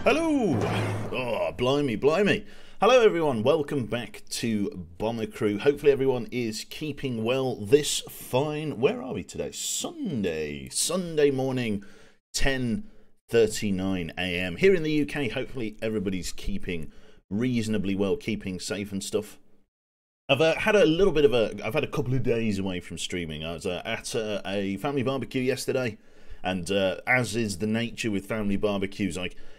Hello! Oh, blimey, blimey. Hello everyone, welcome back to Bomber Crew. Hopefully everyone is keeping well this fine. Where are we today? Sunday morning, 10:39 AM. Here in the UK, hopefully everybody's keeping reasonably well, keeping safe and stuff. I've had a couple of days away from streaming. I was at a family barbecue yesterday, and as is the nature with family barbecues,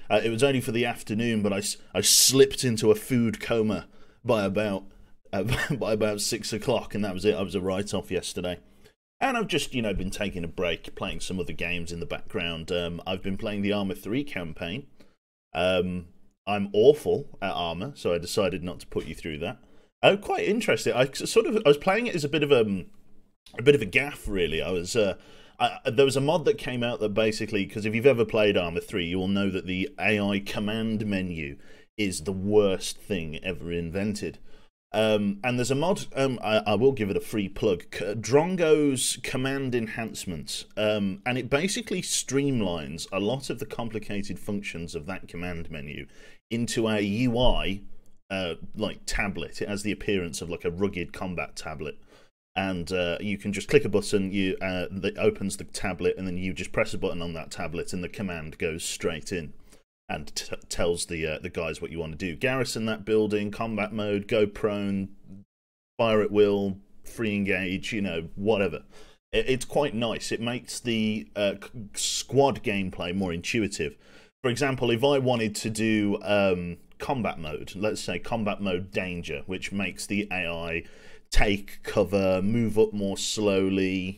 it was only for the afternoon, but I slipped into a food coma by about 6 o'clock, and that was it. I was a write-off yesterday, and I've just been taking a break, playing some other games in the background. I've been playing the Arma 3 campaign. I'm awful at Arma, so I decided not to put you through that. Quite interesting. I was playing it as a bit of a gaff, really. There was a mod that came out that basically, because if you've ever played Arma 3, you will know that the AI command menu is the worst thing ever invented. And there's a mod, I will give it a free plug, Drongo's Command Enhancements, and it basically streamlines a lot of the complicated functions of that command menu into a UI like tablet. It has the appearance of like a rugged combat tablet. And you can just click a button, that opens the tablet, and then you just press a button on that tablet, and the command goes straight in and tells the guys what you want to do. Garrison that building, combat mode, go prone, fire at will, free engage, whatever. It's quite nice. It makes the squad gameplay more intuitive. For example, if I wanted to do combat mode, let's say combat mode danger, which makes the AI take cover, move up more slowly,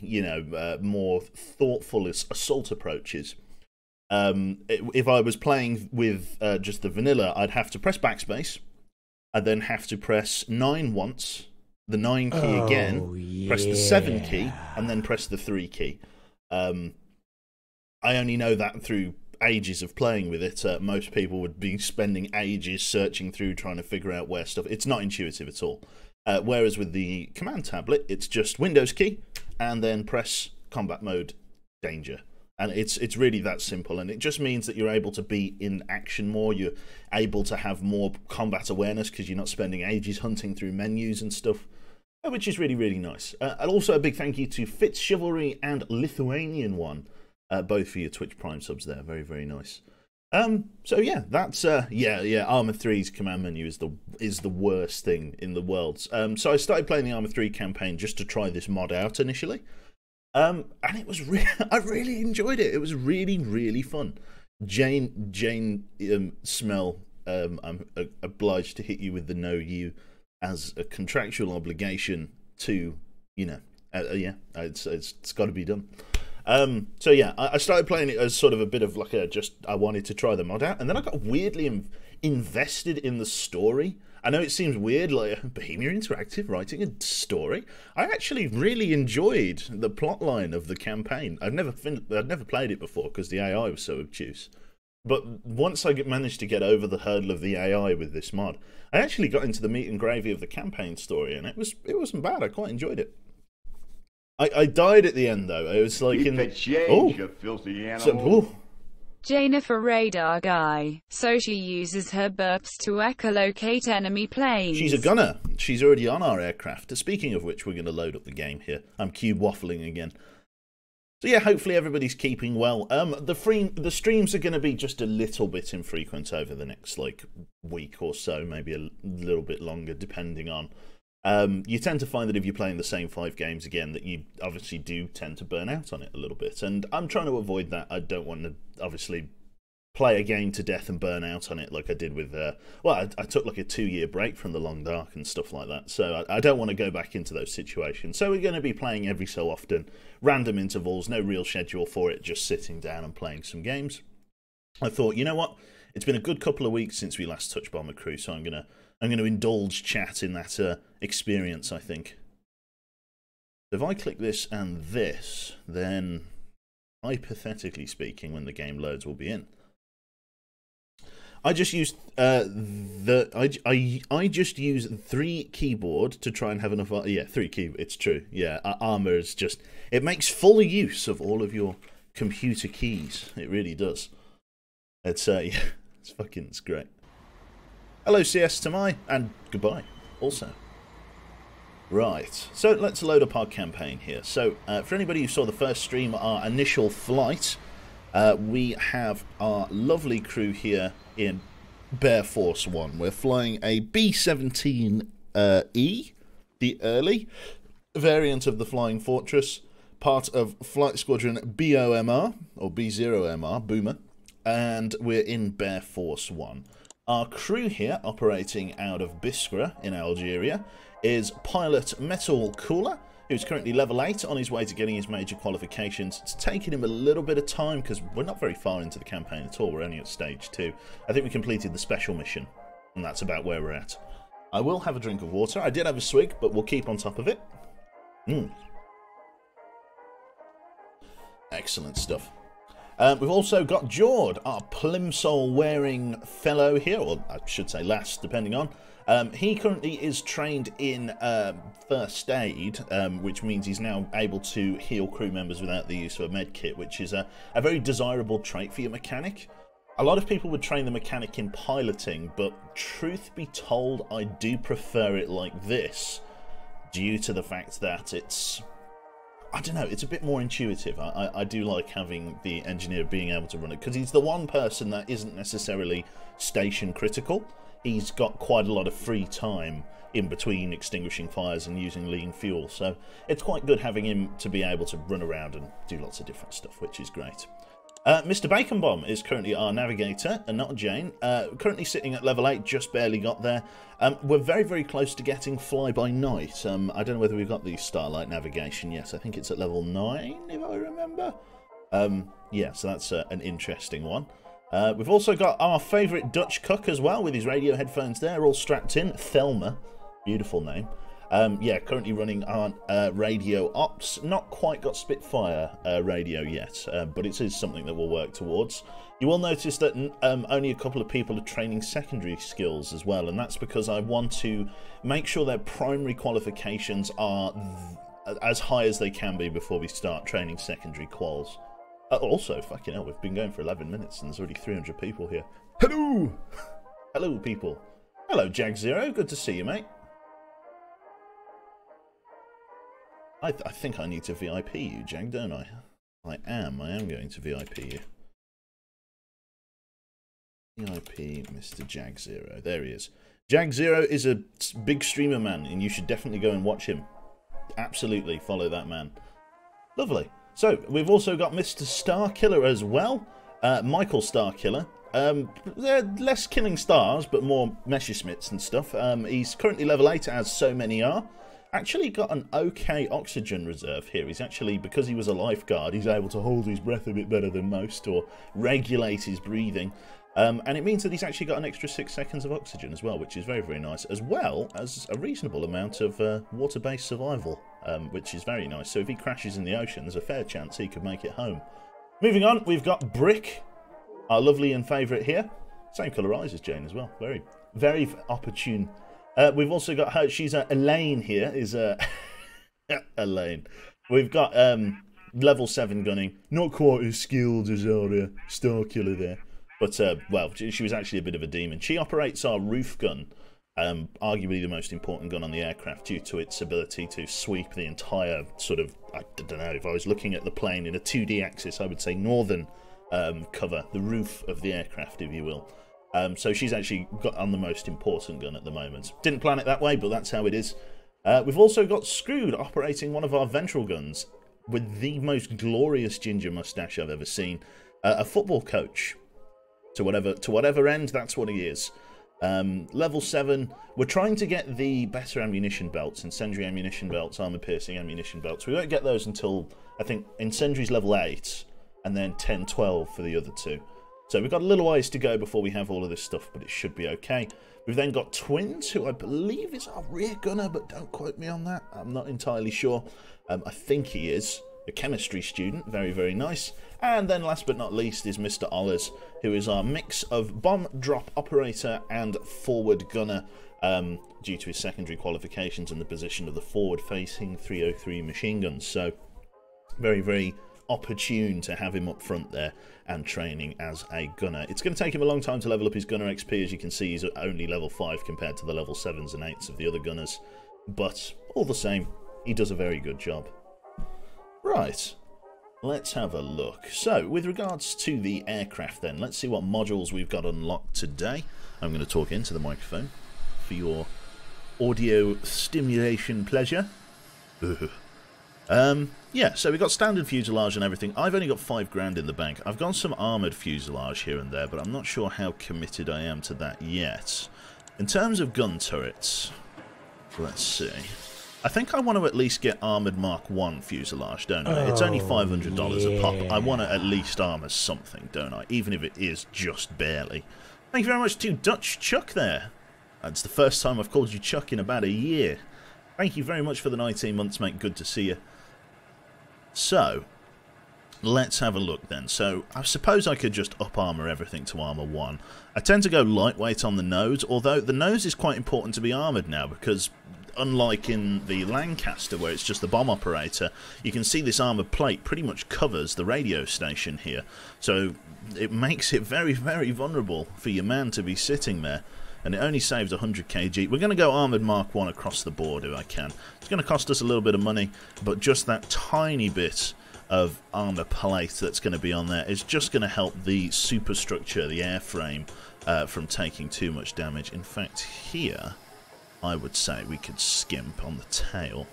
more thoughtful assault approaches. If I was playing with just the vanilla, I'd have to press backspace. I'd then have to press 9 once, the 9 key again, press the 7 key, and then press the 3 key. I only know that through ages of playing with it. Most people would be spending ages searching through trying to figure out where stuff... It's not intuitive at all. Whereas with the command tablet, it's just Windows key, and then press combat mode danger. And it's really that simple, and it just means that you're able to be in action more. You're able to have more combat awareness because you're not spending ages hunting through menus and stuff, which is really, really nice. And also a big thank you to Fitz Chivalry and Lithuanian One, both for your Twitch Prime subs there. Very, very nice. So yeah, that's Arma 3's command menu is the worst thing in the world. So I started playing the Arma 3 campaign just to try this mod out initially. And it was I really enjoyed it. It was really, really fun. Jane, Smell, I'm obliged to hit you with the no you as a contractual obligation to, it's got to be done. So yeah, I started playing it as sort of a bit of like I wanted to try the mod out, and then I got weirdly invested in the story. I know it seems weird, like Bohemia Interactive writing a story. I actually really enjoyed the plotline of the campaign. I'd never played it before because the AI was so obtuse. But once I managed to get over the hurdle of the AI with this mod, I actually got into the meat and gravy of the campaign story, and it wasn't bad. I quite enjoyed it. I died at the end though. It was like you filthy animal. Jennifer radar guy, so she uses her burps to echolocate enemy planes. She's a gunner. She's already on our aircraft. Speaking of which, we're going to load up the game here. I'm cube waffling again. So yeah, hopefully everybody's keeping well. The streams are going to be just a little bit infrequent over the next week or so, maybe a little bit longer, depending on. You tend to find that if you're playing the same 5 games again, that you obviously do tend to burn out on it a little bit, and I'm trying to avoid that. I don't want to obviously play a game to death and burn out on it like I did with I took like a 2-year break from the Long Dark and stuff like that, so I don't want to go back into those situations. So we're going to be playing every so often, random intervals, no real schedule for it, just sitting down and playing some games. I thought, you know what, it's been a good couple of weeks since we last touched Bomber Crew, so I'm going to indulge chat in that experience, I think. If I click this and this, then hypothetically speaking, when the game loads, we'll be in. I just used I just use 3 keyboard to try and have enough. Yeah, 3 keyboard. It's true. Yeah, Arma is just, it makes full use of all of your computer keys. It really does. It's yeah, it's great. Hello, CS to my, and goodbye, also. Right, so let's load up our campaign here. So, for anybody who saw the first stream, our initial flight, we have our lovely crew here in Bear Force 1. We're flying a B-17E, the early variant of the Flying Fortress, part of Flight Squadron BOMR, or B0MR, Boomer, and we're in Bear Force 1. Our crew here, operating out of Biskra in Algeria, is pilot Metal Cooler, who's currently level 8 on his way to getting his major qualifications. It's taken him a little bit of time because we're not very far into the campaign at all. We're only at stage 2. I think we completed the special mission, and that's about where we're at. I will have a drink of water. I did have a swig, but we'll keep on top of it. Excellent stuff. We've also got Jord, our plimsoll-wearing fellow here, or I should say last, depending on. He currently is trained in first aid, which means he's now able to heal crew members without the use of a med kit, which is a very desirable trait for your mechanic. A lot of people would train the mechanic in piloting, but truth be told, I do prefer it like this, due to the fact that it's, I don't know, it's a bit more intuitive. I do like having the engineer being able to run it, because he's the one person that isn't necessarily station critical. He's got quite a lot of free time in between extinguishing fires and using lean fuel, so it's quite good having him to be able to run around and do lots of different stuff, which is great. Mr. Bacon Bomb is currently our navigator, and not Jane. Currently sitting at level 8, just barely got there. We're very, very close to getting Fly by Night. I don't know whether we've got the Starlight navigation. Yes, I think it's at level 9, if I remember. Yeah, so that's an interesting one. We've also got our favourite Dutch cook as well, with his radio headphones there, all strapped in. Thelma, beautiful name. Yeah, currently running on radio ops. Not quite got Spitfire radio yet, but it is something that we'll work towards. You will notice that only a couple of people are training secondary skills as well, and that's because I want to make sure their primary qualifications are as high as they can be before we start training secondary quals. Also, fucking hell, we've been going for 11 minutes and there's already 300 people here. Hello! Hello, people. Hello, Jag Zero. Good to see you, mate. I think I need to VIP you, Jag, don't I? I am going to VIP you. VIP Mr. Jag Zero. There he is. Jag Zero is a big streamer, man, and you should definitely go and watch him. Absolutely follow that man. Lovely. So, we've also got Mr. Starkiller as well. Michael Starkiller. They're less killing stars, but more Messerschmitts and stuff. He's currently level 8, as so many are. Actually got an okay oxygen reserve here. He's actually, because he was a lifeguard, he's able to hold his breath a bit better than most, or regulate his breathing. And it means that he's actually got an extra 6 seconds of oxygen as well, which is very, very nice, as well as a reasonable amount of water-based survival, which is very nice. So if he crashes in the ocean, there's a fair chance he could make it home. Moving on, we've got Brick, our lovely and favourite here. Same colour eyes as Jane as well. Very, very opportune. We've also got her, she's Elaine here, is Elaine. We've got level 7 gunning, not quite as skilled as our Starkiller there. But, well, she was actually a bit of a demon. She operates our roof gun, arguably the most important gun on the aircraft due to its ability to sweep the entire sort of, I don't know, if I was looking at the plane in a 2D axis, I would say northern cover, the roof of the aircraft, if you will. So she's actually got on the most important gun at the moment. Didn't plan it that way, but that's how it is. We've also got Screwed operating one of our ventral guns with the most glorious ginger mustache I've ever seen. A football coach. To whatever end, that's what he is. Level 7, we're trying to get the better ammunition belts, incendiary ammunition belts, armor-piercing ammunition belts. We won't get those until, I think, incendiary's level 8, and then 10, 12 for the other two. So we've got a little ways to go before we have all of this stuff, but it should be okay. We've then got Twins, who I believe is our rear gunner, but don't quote me on that. I'm not entirely sure. I think he is. A chemistry student, very, very nice. And then last but not least is Mr. Ollers, who is our mix of bomb drop operator and forward gunner, due to his secondary qualifications and the position of the forward facing 303 machine guns. So very, very opportune to have him up front there and training as a gunner. It's going to take him a long time to level up his gunner XP. As you can see, he's only level 5 compared to the level 7s and 8s of the other gunners, but all the same, he does a very good job. Right, let's have a look. So, with regards to the aircraft then, let's see what modules we've got unlocked today. I'm going to talk into the microphone for your audio stimulation pleasure. Yeah, so we've got standard fuselage and everything. I've only got $5 in the bank. I've got some armoured fuselage here and there, but I'm not sure how committed I am to that yet. In terms of gun turrets, let's see. I think I want to at least get armoured Mark 1 fuselage, don't I? It's only $500 a pop. I want to at least armour something, don't I? Even if it is just barely. Thank you very much to Dutch Chuck there. That's the first time I've called you Chuck in about a year. Thank you very much for the 19 months, mate. Good to see you. So, let's have a look then. So, I suppose I could just up armour everything to armour 1. I tend to go lightweight on the nose, although the nose is quite important to be armoured now, because unlike in the Lancaster where it's just the bomb operator, you can see this armoured plate pretty much covers the radio station here. So it makes it very, very vulnerable for your man to be sitting there. And it only saves 100 kg. We're going to go armoured Mark 1 across the board if I can. It's going to cost us a little bit of money, but just that tiny bit of armour plate that's going to be on there is just going to help the superstructure, the airframe, from taking too much damage. In fact, here, I would say we could skimp on the tail.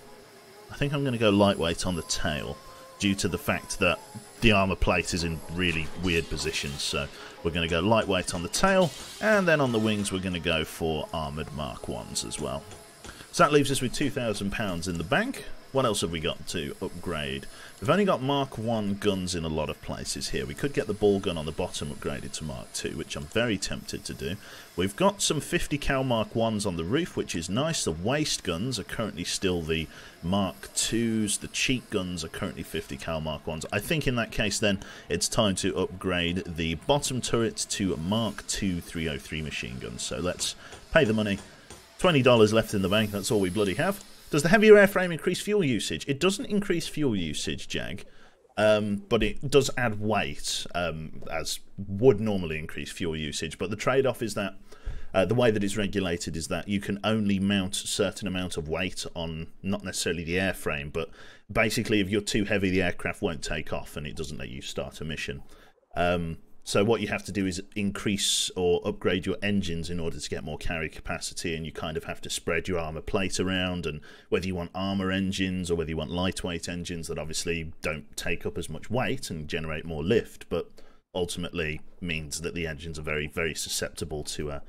I think I'm going to go lightweight on the tail due to the fact that the armour plate is in really weird positions. So we're going to go lightweight on the tail, and then on the wings we're going to go for armoured Mark 1s as well. So that leaves us with £2,000 in the bank. what else have we got to upgrade? We've only got Mark 1 guns in a lot of places here. We could get the ball gun on the bottom upgraded to Mark 2, which I'm very tempted to do. We've got some 50 cal Mark 1s on the roof, which is nice. The waste guns are currently still the Mark 2s. The cheat guns are currently 50 cal Mark 1s. I think in that case then it's time to upgrade the bottom turret to Mark 2 303 machine guns. So let's pay the money. $20 left in the bank, that's all we bloody have. Does the heavier airframe increase fuel usage? It doesn't increase fuel usage, Jag, but it does add weight, as would normally increase fuel usage. But the trade-off is that the way that it's regulated is that you can only mount a certain amount of weight on, not necessarily the airframe, but basically if you're too heavy, the aircraft won't take off and it doesn't let you start a mission. So what you have to do is increase or upgrade your engines in order to get more carry capacity, and you kind of have to spread your armor plate around, and whether you want armor engines or whether you want lightweight engines that obviously don't take up as much weight and generate more lift, but ultimately means that the engines are very, very susceptible to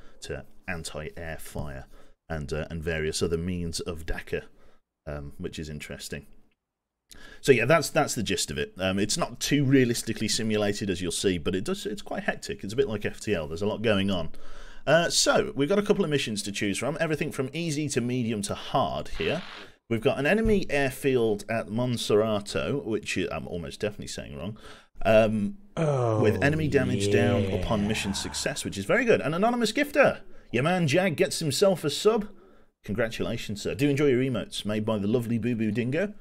anti-air fire and various other means of DACA, which is interesting. So yeah, that's the gist of it. It's not too realistically simulated, as you'll see, but it's quite hectic. It's a bit like FTL. There's a lot going on. So we've got a couple of missions to choose from. Everything from easy to medium to hard here. We've got an enemy airfield at Monserrato, which I'm almost definitely saying wrong, with enemy damage down upon mission success, which is very good. An anonymous gifter. Your man Jag gets himself a sub. Congratulations, sir. Do enjoy your emotes made by the lovely Boo Boo Dingo.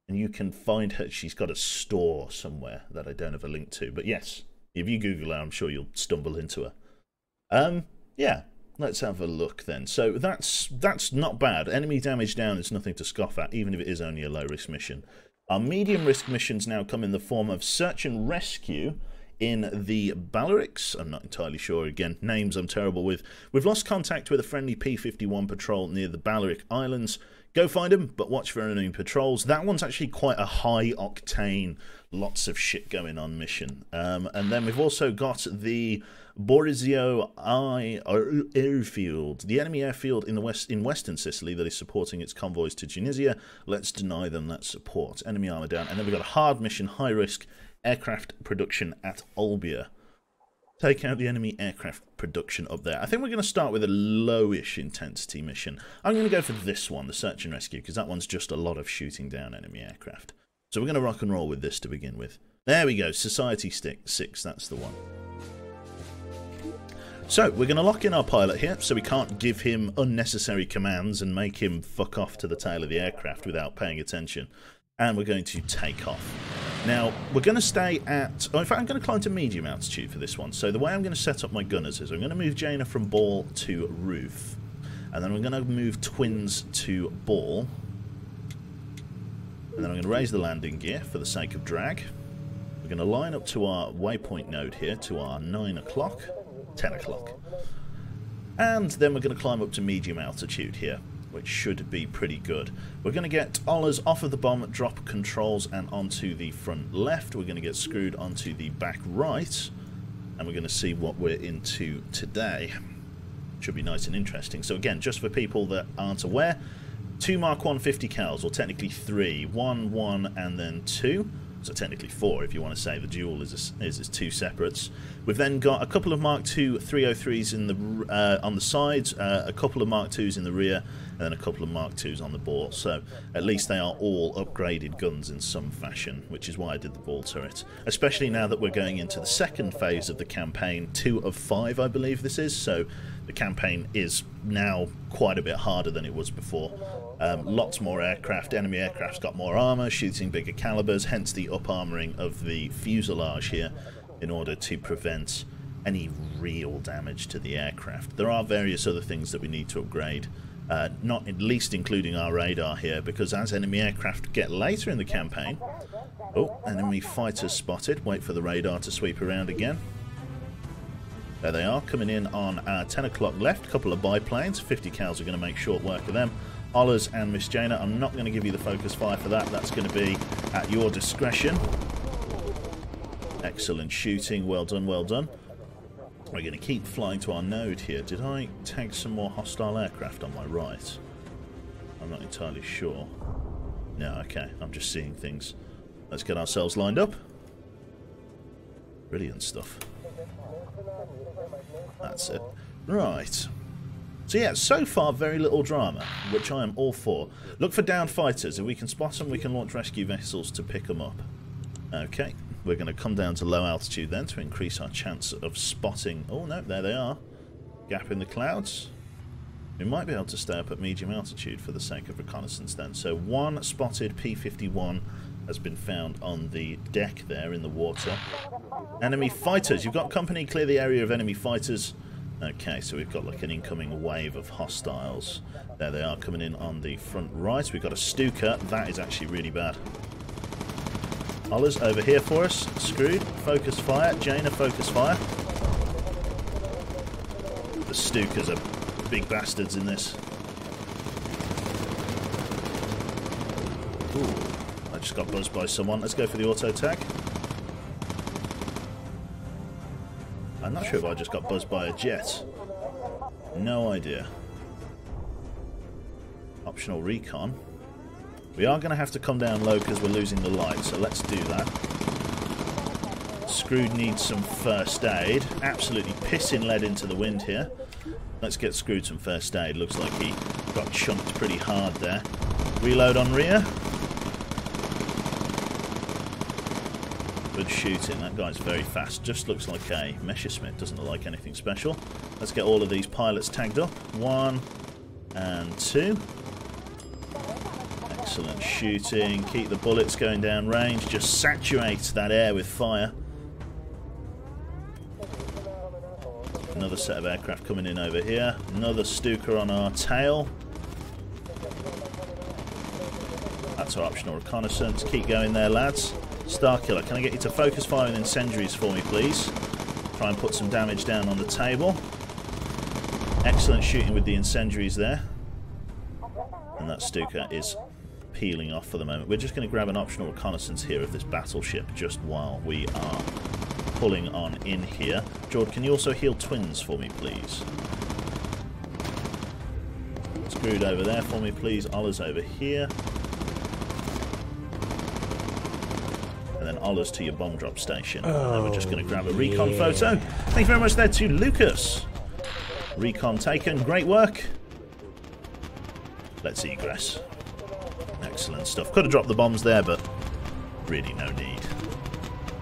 And you can find her. She's got a store somewhere that I don't have a link to. But yes, if you Google her, I'm sure you'll stumble into her. Yeah, let's have a look then. So that's not bad. Enemy damage down is nothing to scoff at, even if it is only a low-risk mission. Our medium-risk missions now come in the form of search and rescue in the Balarix. I'm not entirely sure. Again, names I'm terrible with. We've lost contact with a friendly P-51 patrol near the Balaric Islands. Go find them, but watch for enemy patrols. That one's actually quite a high-octane, lots of shit going on mission. And then we've also got the Borizio airfield, the enemy airfield in western Sicily that is supporting its convoys to Tunisia. Let's deny them that support. Enemy armor down. And then we've got a hard mission, high-risk aircraft production at Olbia. Take out the enemy aircraft production up there. I think we're going to start with a lowish intensity mission. I'm going to go for this one, the search and rescue, because that one's just a lot of shooting down enemy aircraft. So we're going to rock and roll with this to begin with. There we go, Society 6, that's the one. So we're going to lock in our pilot here, so we can't give him unnecessary commands and make him fuck off to the tail of the aircraft without paying attention. And we're going to take off. Now, we're going to stay at... Oh, in fact, I'm going to climb to medium altitude for this one. So the way I'm going to set up my gunners is I'm going to move Jaina from ball to roof. And then I'm going to move twins to ball. And then I'm going to raise the landing gear for the sake of drag. We're going to line up to our waypoint node here, to our 9 o'clock, 10 o'clock. And then we're going to climb up to medium altitude here, which should be pretty good. We're going to get Ollers off of the bomb, drop controls, and onto the front left. We're going to get screwed onto the back right, and we're going to see what we're into today. Should be nice and interesting. So again, just for people that aren't aware, 2 Mark 1 50 cals, or technically 3. 1, 1, and then 2. So technically 4 if you want to say the duel is 2 separates. We've then got a couple of Mark II 303s in the on the sides, a couple of Mark IIs in the rear, and then a couple of Mark IIs on the ball. So at least they are all upgraded guns in some fashion, which is why I did the ball turret. Especially now that we're going into the second phase of the campaign, 2 of 5 I believe this is, so the campaign is now quite a bit harder than it was before. Lots more aircraft, enemy aircraft's got more armour, shooting bigger calibers, hence the up-armouring of the fuselage here in order to prevent any real damage to the aircraft. There are various other things that we need to upgrade, not at least including our radar here, because as enemy aircraft get later in the campaign... Oh, enemy fighters spotted. Wait for the radar to sweep around again. There they are, coming in on 10 o'clock left. Couple of biplanes, 50 cals are going to make short work of them. Ollers and Miss Jaina, I'm not going to give you the focus fire for that. That's going to be at your discretion. Excellent shooting. Well done, well done. We're going to keep flying to our node here. Did I tag some more hostile aircraft on my right? I'm not entirely sure. No, okay. I'm just seeing things. Let's get ourselves lined up. Brilliant stuff. That's it. Right. So yeah, so far very little drama, which I am all for. Look for downed fighters. If we can spot them, we can launch rescue vessels to pick them up. Okay. We're going to come down to low altitude then to increase our chance of spotting... Oh no, there they are. Gap in the clouds. We might be able to stay up at medium altitude for the sake of reconnaissance then. So one spotted P-51 has been found on the deck there in the water. Enemy fighters. You've got company. Clear the area of enemy fighters. Okay, so we've got like an incoming wave of hostiles. There they are coming in on the front right. We've got a Stuka. That is actually really bad. Ollers over here for us. Screwed. Focus fire. Jaina, focus fire. The Stukas are big bastards in this. Ooh. I just got buzzed by someone. Let's go for the auto tag. I'm not sure if I just got buzzed by a jet. No idea. Optional recon. We are going to have to come down low because we're losing the light, so let's do that. Screwed needs some first aid. Absolutely pissing lead into the wind here. Let's get Screwed some first aid. Looks like he got chunked pretty hard there. Reload on rear. Good shooting. That guy's very fast. Just looks like a Messerschmitt. Doesn't look like anything special. Let's get all of these pilots tagged up. 1 and 2. Excellent shooting. Keep the bullets going down range. Just saturate that air with fire. Another set of aircraft coming in over here. Another Stuka on our tail. That's our optional reconnaissance. Keep going there, lads. Starkiller, can I get you to focus fire with incendiaries for me, please? Try and put some damage down on the table. Excellent shooting with the incendiaries there. And that Stuka is peeling off for the moment. We're just going to grab an optional reconnaissance here of this battleship just while we are pulling on in here. Jord, can you also heal twins for me, please? Screwed over there for me, please. Ollers over here. And then Ollers to your bomb drop station. And we're just going to grab a recon photo. Thank you very much there to Lucas. Recon taken. Great work. Let's egress. Excellent stuff. Could have dropped the bombs there, but really no need.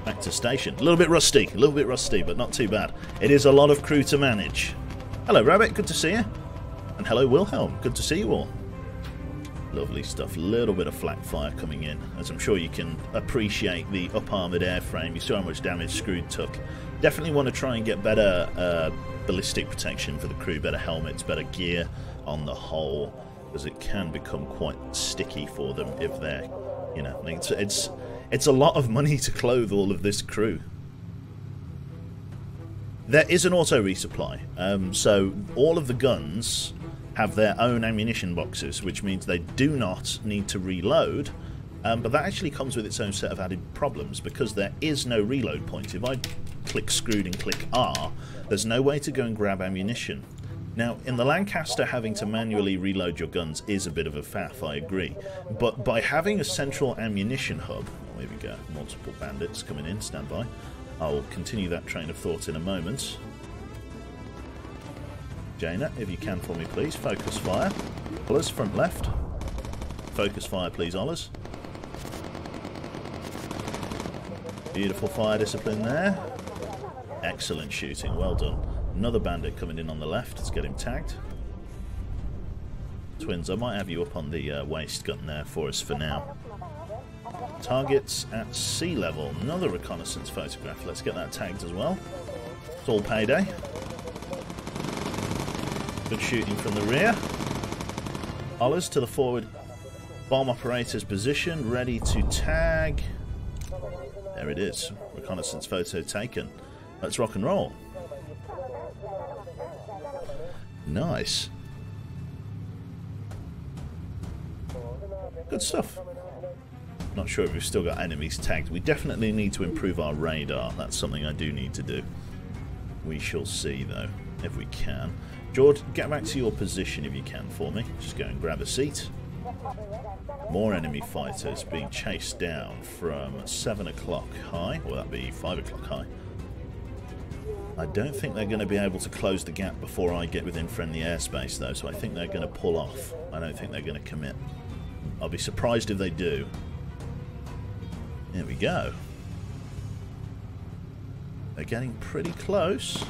Back to station. A little bit rusty, but not too bad. It is a lot of crew to manage. Hello, Rabbit. Good to see you. And hello, Wilhelm. Good to see you all. Lovely stuff. A little bit of flak fire coming in, as I'm sure you can appreciate the up-armoured airframe. You saw how much damage Screwed took. Definitely want to try and get better ballistic protection for the crew, better helmets, better gear on the whole, because it can become quite sticky for them if they're, you know, it's a lot of money to clothe all of this crew. There is an auto resupply, so all of the guns have their own ammunition boxes, which means they do not need to reload, but that actually comes with its own set of added problems, because there is no reload point. If I click Screwed and click R, there's no way to go and grab ammunition. Now, in the Lancaster, having to manually reload your guns is a bit of a faff, I agree, but by having a central ammunition hub, oh, here we go, multiple bandits coming in, stand by. I'll continue that train of thought in a moment. Jaina, if you can for me, please. Focus fire. Ollers, front left. Focus fire, please, Ollers. Beautiful fire discipline there. Excellent shooting, well done. Another bandit coming in on the left. Let's get him tagged. Twins, I might have you up on the waist gun there for us for now. Targets at sea level. Another reconnaissance photograph. Let's get that tagged as well. It's all payday. Good shooting from the rear. Ollers to the forward bomb operator's position, ready to tag. There it is. Reconnaissance photo taken. Let's rock and roll. Nice. Good stuff. Not sure if we've still got enemies tagged. We definitely need to improve our radar. That's something I do need to do. We shall see, though, if we can. George, get back to your position if you can for me. Just go and grab a seat. More enemy fighters being chased down from 7 o'clock high. Well, that'd be 5 o'clock high. I don't think they're going to be able to close the gap before I get within friendly airspace, though, so I think they're going to pull off. I don't think they're going to commit. I'll be surprised if they do. There we go. They're getting pretty close.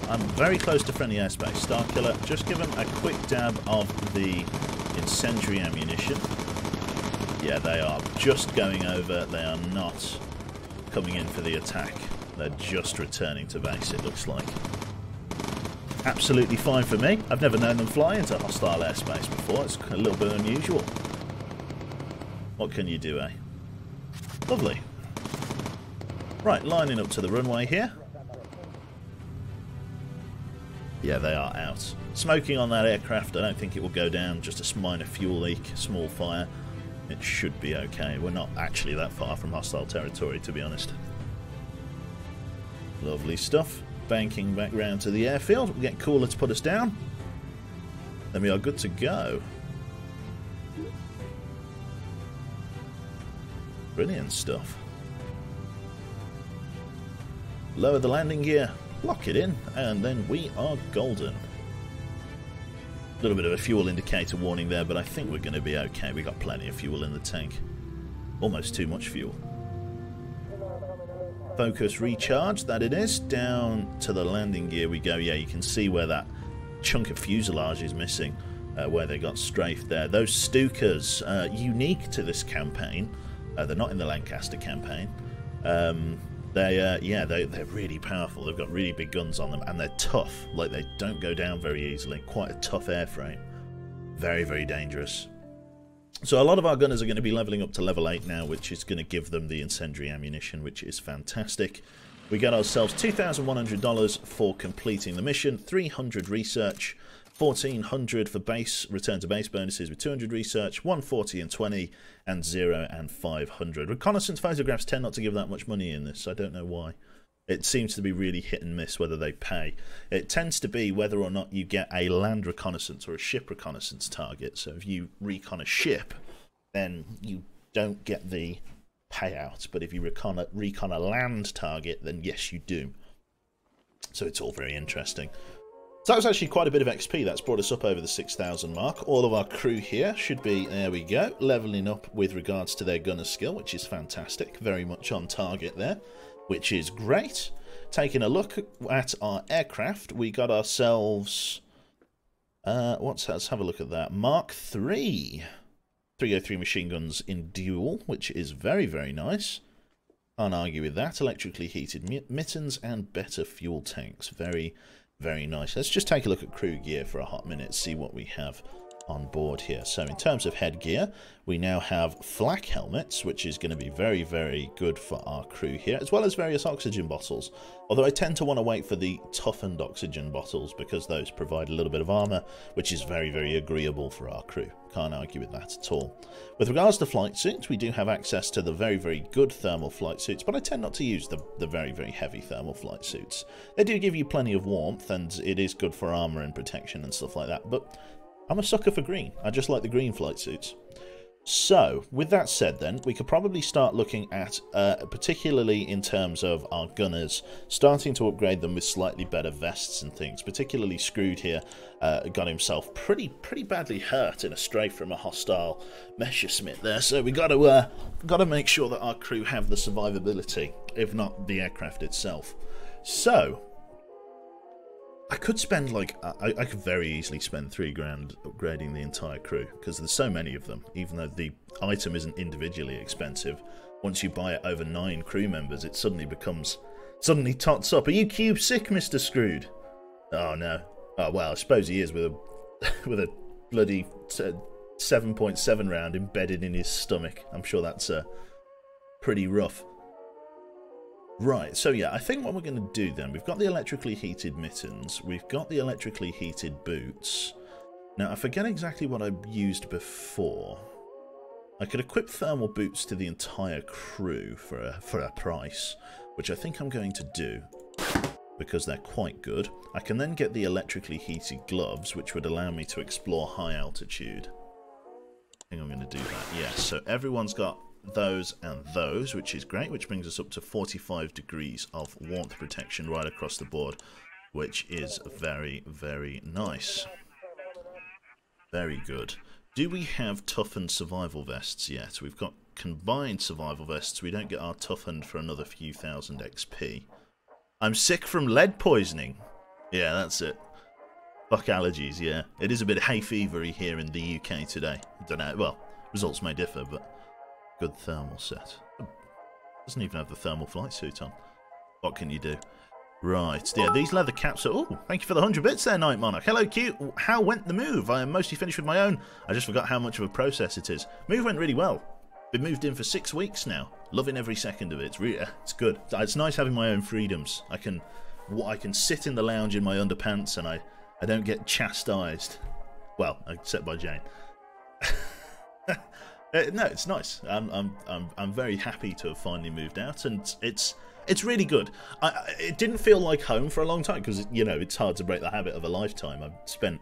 I'm very close to friendly airspace. Starkiller, just give them a quick dab of the incendiary ammunition. Yeah, they are just going over. They are not coming in for the attack. They're just returning to base, it looks like. Absolutely fine for me. I've never known them fly into hostile airspace before. It's a little bit unusual. What can you do, eh? Lovely. Right, lining up to the runway here. Yeah, they are out. Smoking on that aircraft, I don't think it will go down. Just a minor fuel leak, small fire. It should be okay. We're not actually that far from hostile territory, to be honest. Lovely stuff. Banking back round to the airfield. We'll get cooler to put us down. Then we are good to go. Brilliant stuff. Lower the landing gear, lock it in, and then we are golden. A little bit of a fuel indicator warning there, but I think we're going to be okay. We've got plenty of fuel in the tank. Almost too much fuel. Focus recharge, that it is. Down to the landing gear we go. Yeah, you can see where that chunk of fuselage is missing, where they got strafed there. Those Stukas, unique to this campaign. They're not in the Lancaster campaign. They're really powerful. They've got really big guns on them, and they're tough. Like, they don't go down very easily. Quite a tough airframe. Very, very dangerous. So a lot of our gunners are going to be leveling up to level 8 now, which is going to give them the incendiary ammunition, which is fantastic. We get ourselves $2,100 for completing the mission, 300 research, 1,400 for base return to base bonuses with 200 research, 140 and 20, and 0 and 500. Reconnaissance photographs tend not to give that much money in this. I don't know why. It seems to be really hit and miss whether they pay. It tends to be whether or not you get a land reconnaissance or a ship reconnaissance target. So if you recon a ship, then you don't get the payout. But if you recon a land target, then yes, you do. So it's all very interesting. So that was actually quite a bit of XP. That's brought us up over the 6,000 mark. All of our crew here should be, there we go, leveling up with regards to their gunner skill, which is fantastic. Very much on target there, which is great. Taking a look at our aircraft, we got ourselves, let's have a look at that. Mark III, 303 machine guns in dual, which is very, very nice. Can't argue with that. Electrically heated mittens and better fuel tanks. Very, very nice. Let's just take a look at crew gear for a hot minute, see what we have on board here. So in terms of headgear, we now have flak helmets, which is going to be very, very good for our crew here, as well as various oxygen bottles. Although I tend to want to wait for the toughened oxygen bottles because those provide a little bit of armor, which is very, very agreeable for our crew. Can't argue with that at all. With regards to flight suits, we do have access to the very, very good thermal flight suits, but I tend not to use the very, very heavy thermal flight suits. They do give you plenty of warmth, and it is good for armor and protection and stuff like that, but I'm a sucker for green. I just like the green flight suits. So, with that said then, we could probably start looking at, particularly in terms of our gunners, starting to upgrade them with slightly better vests and things. Particularly Screwed here got himself pretty badly hurt in a strafe from a hostile Messerschmitt there. So we got to make sure that our crew have the survivability, if not the aircraft itself. So I could spend, like, I could very easily spend $3,000 upgrading the entire crew, because there's so many of them, even though the item isn't individually expensive. Once you buy it over 9 crew members, it suddenly tots up. Are you cube sick, Mr. Screwed? Oh, no. Oh, well, I suppose he is with a bloody 7.7 round embedded in his stomach. I'm sure that's pretty rough. Right, so yeah, I think what we're going to do then, we've got the electrically heated mittens, we've got the electrically heated boots. Now, I forget exactly what I used before. I could equip thermal boots to the entire crew for a price, which I think I'm going to do, because they're quite good. I can then get the electrically heated gloves, which would allow me to explore high altitude. I think I'm going to do that. Yeah, so everyone's got those and those, which is great, which brings us up to 45 degrees of warmth protection right across the board, which is very, very nice. Very good. Do we have toughened survival vests yet? We've got combined survival vests. We don't get our toughened for another few thousand XP. I'm sick from lead poisoning. Yeah, that's it. Fuck allergies, yeah. It is a bit hay fevery here in the UK today. I don't know, well, results may differ, but good thermal set. Doesn't even have the thermal flight suit on. What can you do? Right, yeah, these leather caps are... Oh, thank you for the 100 bits there, Night Monarch. Hello, cute. How went the move? I am mostly finished with my own. I just forgot how much of a process it is. Move went really well. Been moved in for 6 weeks now. Loving every second of it. It's good. It's nice having my own freedoms. I can sit in the lounge in my underpants and I don't get chastised. Well, except by Jane. No, it's nice. I'm very happy to have finally moved out, and it's really good. It didn't feel like home for a long time because, you know, it's hard to break the habit of a lifetime. I've spent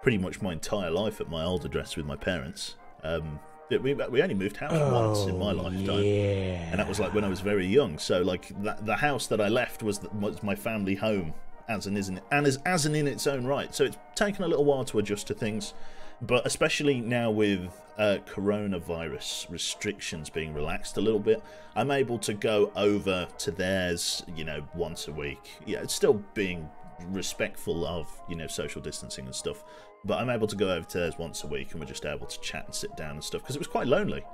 pretty much my entire life at my old address with my parents. We only moved house once in my lifetime, and that was like when I was very young. So like the house that I left was my family home, as in in its own right. So it's taken a little while to adjust to things, but especially now with coronavirus restrictions being relaxed a little bit, I'm able to go over to theirs, you know, once a week. Yeah, it's still being respectful of, you know, social distancing and stuff, but I'm able to go over to theirs once a week, and we're just able to chat and sit down and stuff, because it was quite lonely.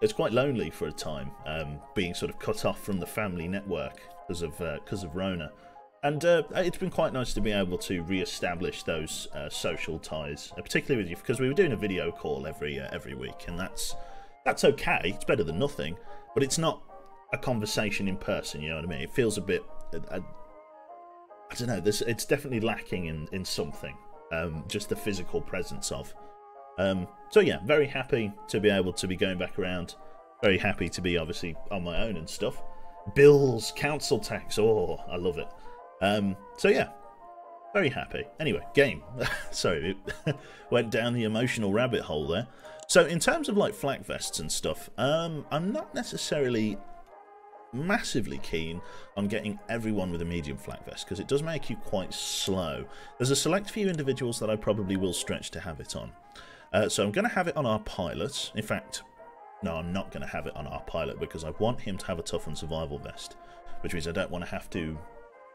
It's quite lonely for a time, being sort of cut off from the family network because of Rona. And it's been quite nice to be able to re-establish those social ties, particularly with you, because we were doing a video call every week, and that's okay. It's better than nothing, but it's not a conversation in person. You know what I mean? It feels a bit, I don't know. It's definitely lacking in something. Just the physical presence of. So yeah, very happy to be able to be going back around. Very happy to be obviously on my own and stuff. Bills, council tax. Oh, I love it. So yeah, very happy. Anyway, game. Sorry, it went down the emotional rabbit hole there. So in terms of like flak vests and stuff, I'm not necessarily massively keen on getting everyone with a medium flak vest, because it does make you quite slow. There's a select few individuals that I probably will stretch to have it on. So I'm going to have it on our pilot. In fact, no, I'm not going to have it on our pilot, because I want him to have a toughened survival vest, which means I don't want to have to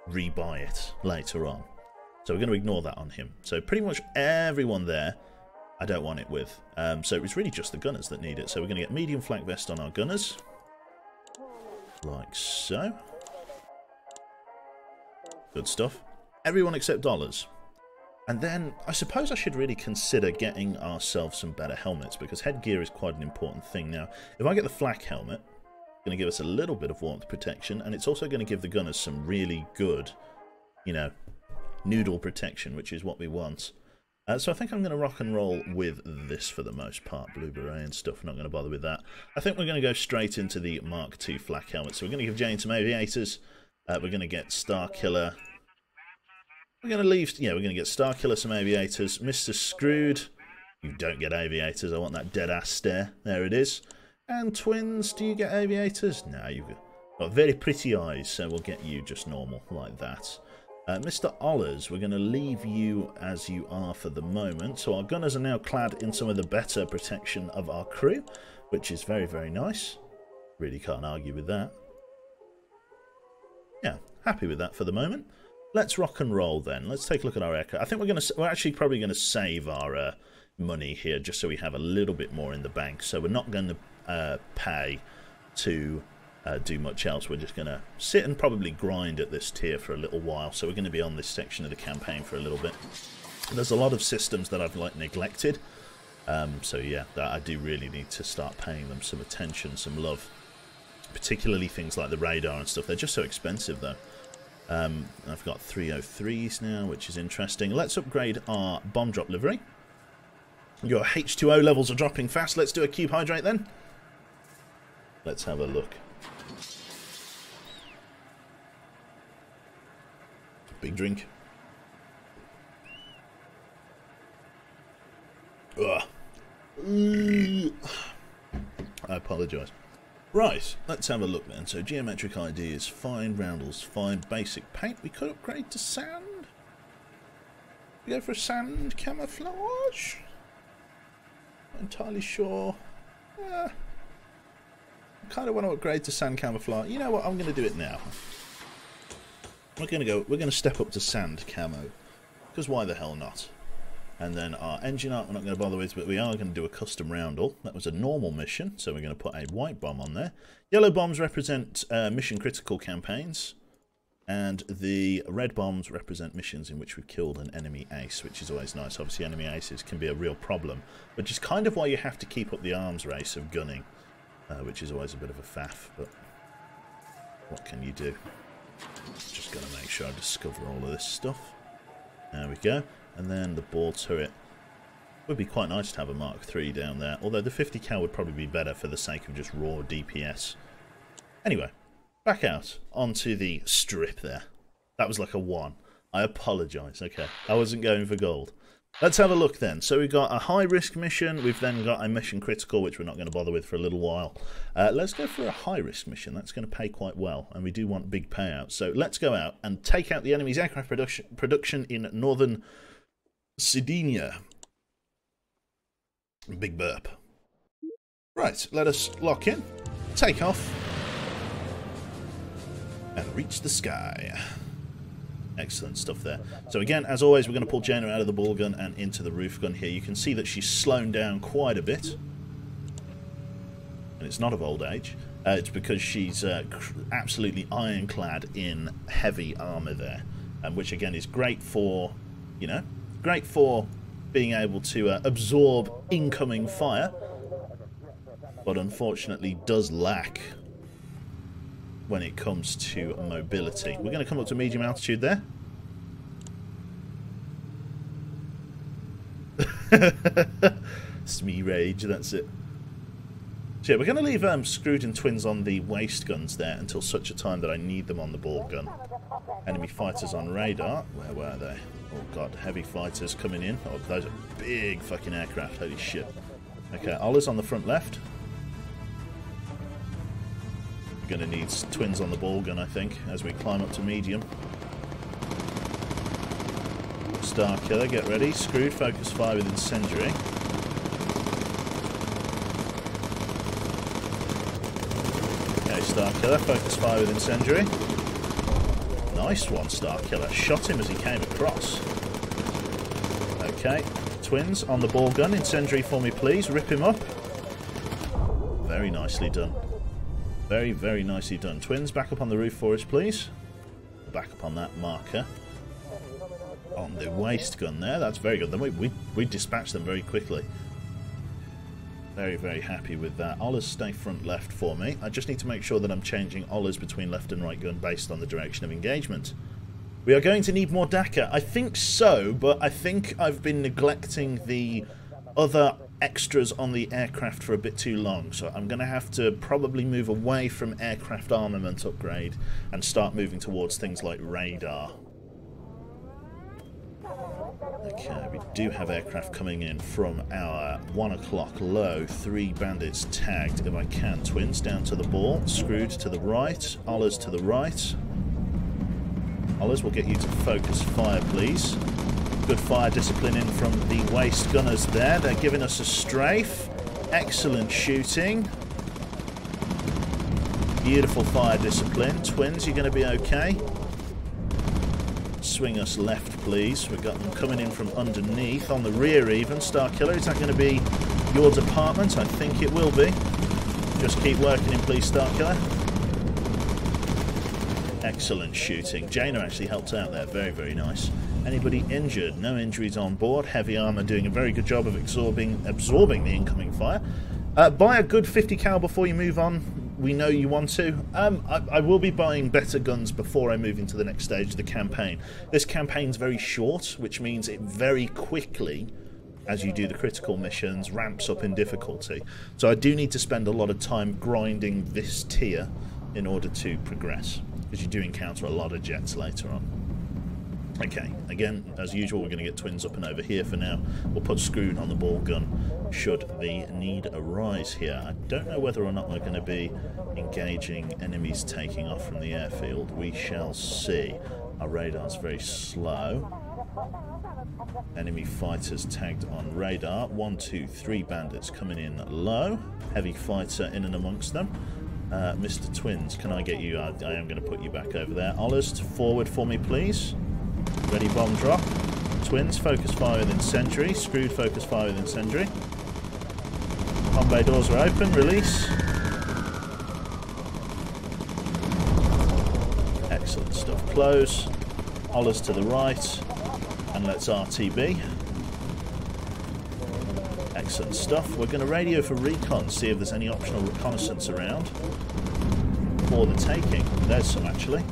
rebuy it later on. So we're going to ignore that on him. So pretty much everyone there I don't want it with. So it's really just the gunners that need it. So we're going to get medium flak vest on our gunners. Like so. Good stuff. Everyone except dollars. And then I suppose I should really consider getting ourselves some better helmets, because headgear is quite an important thing. Now, if I get the flak helmet, it's going to give us a little bit of warmth protection, and it's also going to give the gunners some really good, you know, noodle protection, which is what we want. So I think I'm going to rock and roll with this for the most part. Blue beret and stuff, not going to bother with that. I think we're going to go straight into the Mark II flak helmet. So we're going to give Jane some aviators. We're going to get Star Killer. We're going to leave, yeah, we're going to get Star Killer some aviators. Mr. Screwed, you don't get aviators. I want that dead ass stare. There it is. And Twins, do you get aviators? No, you've got very pretty eyes, so we'll get you just normal like that. Mr. Ollers, we're going to leave you as you are for the moment. So our gunners are now clad in some of the better protection of our crew, which is very, very nice. Really can't argue with that. Yeah, happy with that for the moment. Let's rock and roll then. Let's take a look at our aircraft. I think we're actually probably going to save our money here, just so we have a little bit more in the bank. So we're not going to pay to do much else. We're just going to sit and probably grind at this tier for a little while. So we're going to be on this section of the campaign for a little bit. There's a lot of systems that I've like neglected. So yeah, I do really need to start paying them some attention, some love. Particularly things like the radar and stuff. They're just so expensive though. I've got 303s now, which is interesting. Let's upgrade our bomb drop livery. Your H2O levels are dropping fast. Let's do a cube hydrate then. Let's have a look. Big drink. Ugh. apologise. Right, let's have a look then. So geometric ID is fine, roundels fine, basic paint. We could upgrade to sand. We go for sand camouflage. Not entirely sure. I kind of want to upgrade to sand camouflage. You know what? I'm going to do it now. We're going to step up to sand camo, because why the hell not? And then our engine art we're not going to bother with, but we are going to do a custom roundel. That was a normal mission, so we're going to put a white bomb on there. Yellow bombs represent mission critical campaigns, and the red bombs represent missions in which we've killed an enemy ace, which is always nice. Obviously enemy aces can be a real problem, which is kind of why you have to keep up the arms race of gunning, which is always a bit of a faff, but what can you do? Just got to make sure I discover all of this stuff. There we go. And then the ball turret. Would be quite nice to have a Mark III down there, although the 50 cal would probably be better for the sake of just raw DPS. Anyway, back out onto the strip there. That was like a 1. I apologise. Okay, I wasn't going for gold. Let's have a look then. So we've got a high-risk mission. We've then got a mission critical, which we're not going to bother with for a little while. Let's go for a high-risk mission. That's going to pay quite well, and we do want big payouts. So let's go out and take out the enemy's aircraft production in northern Sardinia. Big burp. Right, let us lock in, take off, and reach the sky. Excellent stuff there. So again, as always, we're going to pull Jaina out of the ball gun and into the roof gun here. You can see that she's slowed down quite a bit. And it's not of old age. It's because she's absolutely ironclad in heavy armour there. Which again is great for, you know, great for being able to absorb incoming fire. But unfortunately does lack when it comes to mobility. We're going to come up to medium altitude there. Smee rage, that's it. So yeah, we're going to leave Screwed and Twins on the waist guns there until such a time that I need them on the ball gun. Enemy fighters on radar. Where were they? Oh god, heavy fighters coming in. Oh, those are big fucking aircraft. Holy shit. Okay, Ola's on the front left. We're going to need Twins on the ball gun, I think, as we climb up to medium. Star Killer, get ready. Screwed, focus fire with incendiary. Okay, Star Killer, focus fire with incendiary. Nice one, Star Killer. Shot him as he came across. Okay, Twins on the ball gun. Incendiary for me, please. Rip him up. Very nicely done. Very, very nicely done. Twins, back up on the roof for us, please. Back up on that marker. On the waist gun there. That's very good. Then we dispatched them very quickly. Very, very happy with that. Ola's stay front left for me. I just need to make sure that I'm changing Ola's between left and right gun based on the direction of engagement. We are going to need more DACA. I think so, but I think I've been neglecting the other extras on the aircraft for a bit too long, so I'm going to have to probably move away from aircraft armament upgrade and start moving towards things like radar. Okay, we do have aircraft coming in from our 1 o'clock low. 3 bandits tagged. If I can, Twins down to the ball. Screwed to the right. Ola's to the right. Ola's, we'll get you to focus fire, please. Good fire discipline in from the waist gunners there. They're giving us a strafe. Excellent shooting. Beautiful fire discipline. Twins, you're going to be okay. Swing us left, please. We've got them coming in from underneath. On the rear even. Star Killer, is that going to be your department? I think it will be. Just keep working in, please, Star Killer. Excellent shooting. Jaina actually helped out there. Very, very nice. Anybody injured? No injuries on board. Heavy armor doing a very good job of absorbing the incoming fire. Buy a good 50 cal before you move on. We know you want to. I will be buying better guns before I move into the next stage of the campaign. This campaign's very short, which means it very quickly, as you do the critical missions, ramps up in difficulty. So I do need to spend a lot of time grinding this tier in order to progress, because you do encounter a lot of jets later on. Okay, again, as usual, we're going to get Twins up and over here for now. We'll put Screwed on the ball gun should the need arise here. I don't know whether or not we're going to be engaging enemies taking off from the airfield. We shall see. Our radar's very slow. Enemy fighters tagged on radar. 1, 2, 3 bandits coming in low. Heavy fighter in and amongst them. Mr. Twins, can I get you? I am going to put you back over there. Ollers, forward for me, please. Ready, bomb drop. Twins, focus fire with incendiary. Screwed, focus fire with incendiary. Bomb bay doors are open. Release. Excellent stuff. Close. Ollers to the right. And let's RTB. Excellent stuff. We're going to radio for recon, see if there's any optional reconnaissance around for the taking. There's some, actually.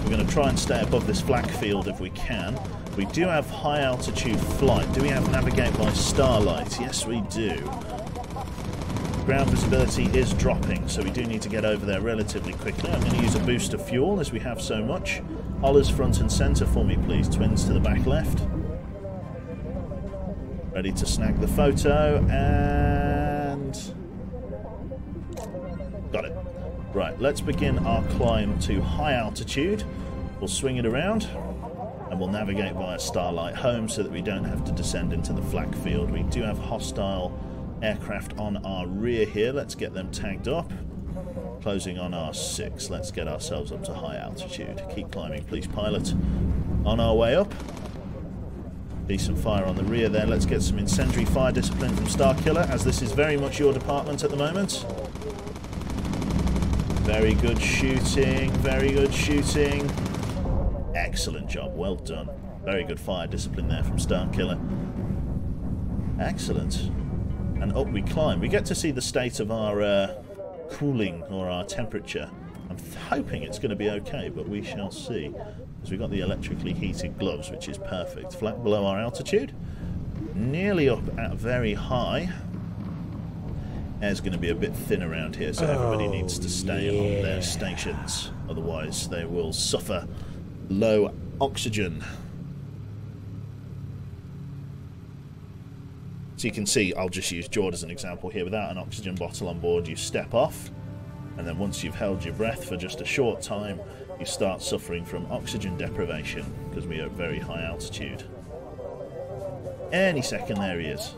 We're going to try and stay above this flak field if we can. We do have high altitude flight. Do we have navigate by starlight? Yes, we do. Ground visibility is dropping, so we do need to get over there relatively quickly. I'm going to use a boost of fuel, as we have so much. Ollers front and centre for me, please. Twins to the back left. Ready to snag the photo, and... got it. Right, let's begin our climb to high altitude. We'll swing it around, and we'll navigate via starlight home so that we don't have to descend into the flak field. We do have hostile aircraft on our rear here. Let's get them tagged up. Closing on our 6. Let's get ourselves up to high altitude. Keep climbing, please, pilot. On our way up. Decent fire on the rear there. Let's get some incendiary fire discipline from Starkiller, as this is very much your department at the moment. Very good shooting. Very good shooting. Excellent job. Well done. Very good fire discipline there from Starkiller. Excellent. And up we climb. We get to see the state of our cooling, or our temperature. I'm hoping it's going to be okay, but we shall see. Because we've got the electrically heated gloves, which is perfect. Flat below our altitude. Nearly up at very high. Air's going to be a bit thin around here, so everybody needs to stay on their stations. Otherwise, they will suffer low oxygen. So you can see, I'll just use Jord as an example here. Without an oxygen bottle on board, you step off, and then once you've held your breath for just a short time, you start suffering from oxygen deprivation, because we are at very high altitude. Any second there he is.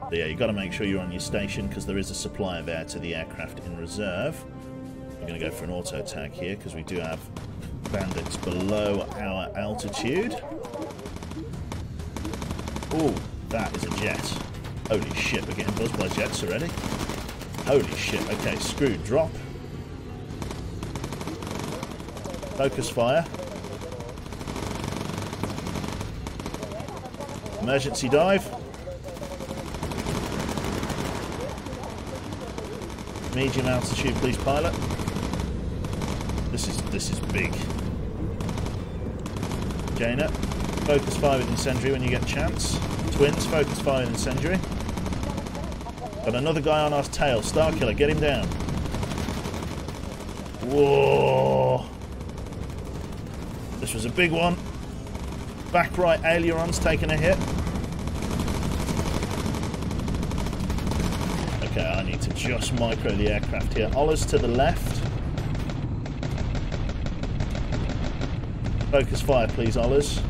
So yeah, you've got to make sure you're on your station, because there is a supply of air to the aircraft in reserve. We're going to go for an auto tag here, because we do have bandits below our altitude. Ooh. That is a jet. Holy shit, we're getting buzzed by jets already. Holy shit. Okay, Screwed, drop. Focus fire. Emergency dive. Medium altitude, please, pilot. This is big. Jaina, focus fire with incendiary when you get a chance. Twins, focus fire and incendiary. Got another guy on our tail. Starkiller, get him down. Whoa. This was a big one. Back right aileron's taking a hit. Okay, I need to just micro the aircraft here. Ollers to the left. Focus fire, please, Ollers.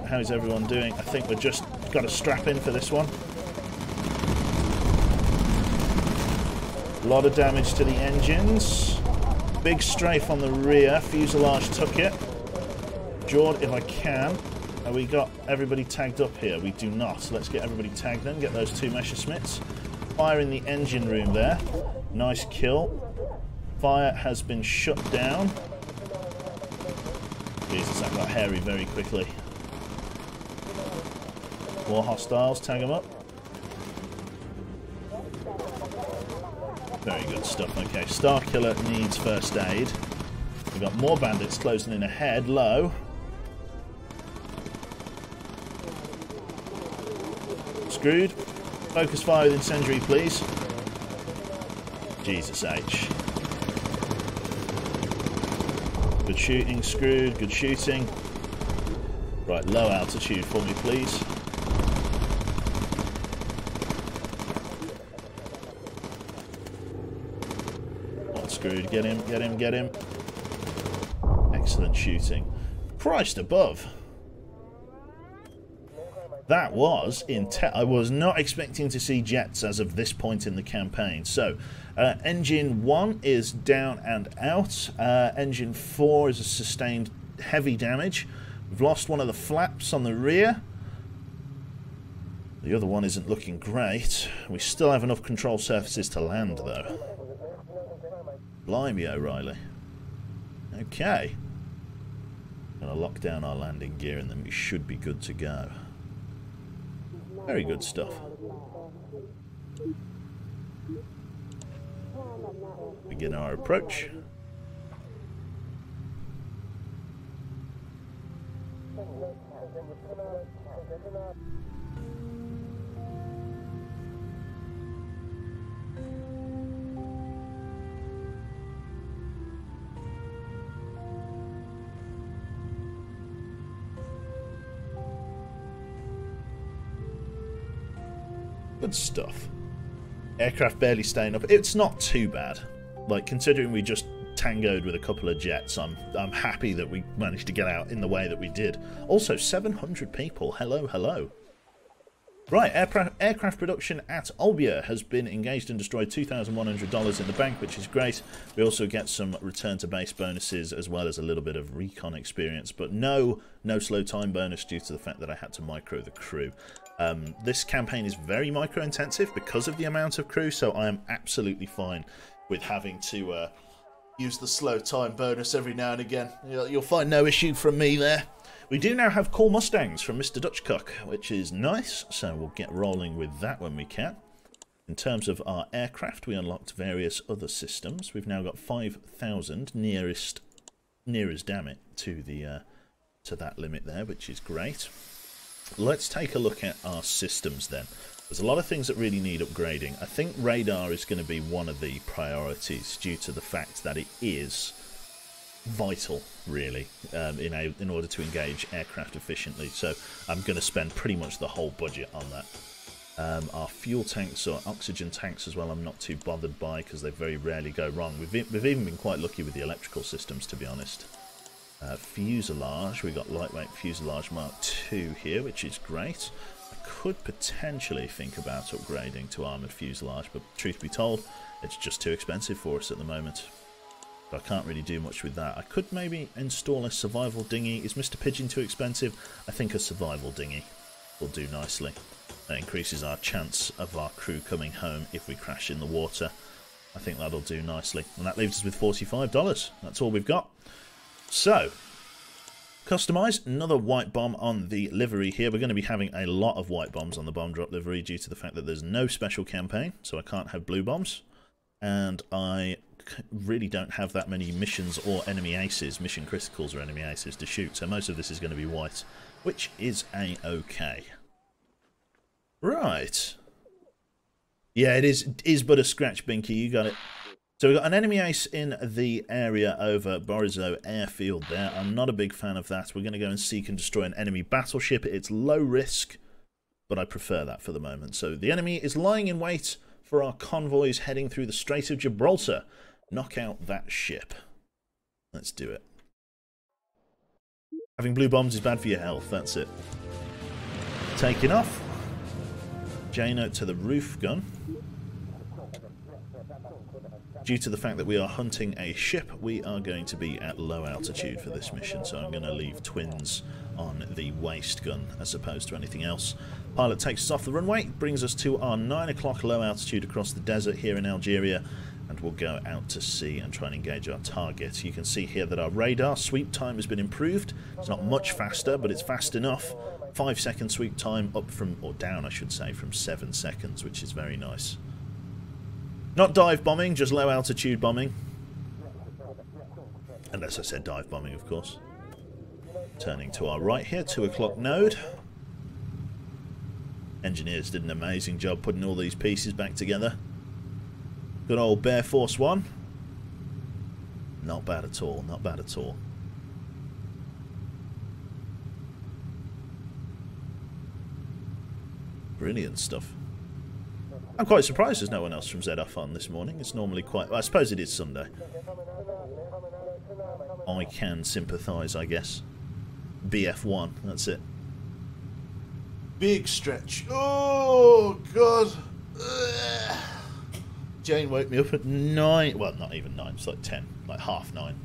How is everyone doing? I think we've just got to strap in for this one. A lot of damage to the engines. Big strafe on the rear. Fuselage took it. Jord, if I can. Have we got everybody tagged up here? We do not. Let's get everybody tagged in. Get those 2 Messerschmitts. Fire in the engine room there. Nice kill. Fire has been shut down. Jesus, that got hairy very quickly. More hostiles, tag them up. Very good stuff. Okay, Starkiller needs first aid. We've got more bandits closing in ahead, low. Screwed. Focus fire with incendiary, please. Jesus H. Good shooting, Screwed. Good shooting. Right, low altitude for me, please. On Screwed. Get him, get him, get him. Excellent shooting. Christ above. That was intense. I was not expecting to see jets as of this point in the campaign. So, engine 1 is down and out. Engine 4 is a sustained heavy damage. We've lost one of the flaps on the rear. The other one isn't looking great. We still have enough control surfaces to land, though. Blimey, O'Reilly. Okay. Gonna lock down our landing gear and then we should be good to go. Very good stuff. Begin our approach. Good stuff. Aircraft barely staying up. It's not too bad. Like, considering we just tangoed with a couple of jets, I'm happy that we managed to get out in the way that we did. Also, 700 people. Hello, hello. Right, aircraft production at Olbia has been engaged and destroyed. $2,100 in the bank, which is great. We also get some return to base bonuses as well as a little bit of recon experience, but no slow time bonus due to the fact that I had to micro the crew. This campaign is very micro intensive because of the amount of crew, so I am absolutely fine with having to use the slow time bonus every now and again. You'll find no issue from me there. We do now have cool Mustangs from Mr. Dutchcock, which is nice, so we'll get rolling with that when we can. In terms of our aircraft, we unlocked various other systems. We've now got 5,000 nearest, damn it, to the to that limit there, which is great. Let's take a look at our systems then. There's a lot of things that really need upgrading. I think radar is going to be one of the priorities due to the fact that it is vital, really, in order to engage aircraft efficiently. So I'm going to spend pretty much the whole budget on that. Our fuel tanks or oxygen tanks as well, I'm not too bothered by because they very rarely go wrong. We've even been quite lucky with the electrical systems, to be honest. Fuselage, we've got lightweight fuselage Mark II here, which is great. I could potentially think about upgrading to armoured fuselage, but truth be told, it's just too expensive for us at the moment. I can't really do much with that. I could maybe install a survival dinghy. Is Mr. Pigeon too expensive? I think a survival dinghy will do nicely. That increases our chance of our crew coming home if we crash in the water. I think that'll do nicely. And that leaves us with $45. That's all we've got. So, customise another white bomb on the livery here. We're going to be having a lot of white bombs on the bomb drop livery due to the fact that there's no special campaign, so I can't have blue bombs. And I really don't have that many missions or enemy aces, mission criticals or enemy aces to shoot, so most of this is going to be white, which is a-okay. Right. Yeah, it is but a scratch, Binky, you got it. So we've got an enemy ace in the area over Borizo Airfield there. I'm not a big fan of that. We're going to go and seek and destroy an enemy battleship. It's low risk, but I prefer that for the moment. So the enemy is lying in wait for our convoys heading through the Strait of Gibraltar. Knock out that ship. Let's do it. Having blue bombs is bad for your health, that's it. Taking off. J-note to the roof gun. Due to the fact that we are hunting a ship, we are going to be at low altitude for this mission, so I'm going to leave twins on the waist gun as opposed to anything else. Pilot takes us off the runway, brings us to our 9 o'clock low altitude across the desert here in Algeria, and we'll go out to sea and try and engage our target. You can see here that our radar sweep time has been improved. It's not much faster, but it's fast enough. 5-second sweep time up from, or down I should say, from 7 seconds, which is very nice. Not dive bombing, just low altitude bombing. Unless I said dive bombing, of course. Turning to our right here, 2 o'clock node. Engineers did an amazing job putting all these pieces back together. Good old Bear Force 1. Not bad at all, not bad at all. Brilliant stuff. I'm quite surprised there's no one else from ZF on this morning. It's normally quite... Well, I suppose it is Sunday. I can sympathise, I guess. BF1, that's it. Big stretch. Oh, God. Ugh. Jane woke me up at 9. Well, not even 9. It's like 10. Like half 9.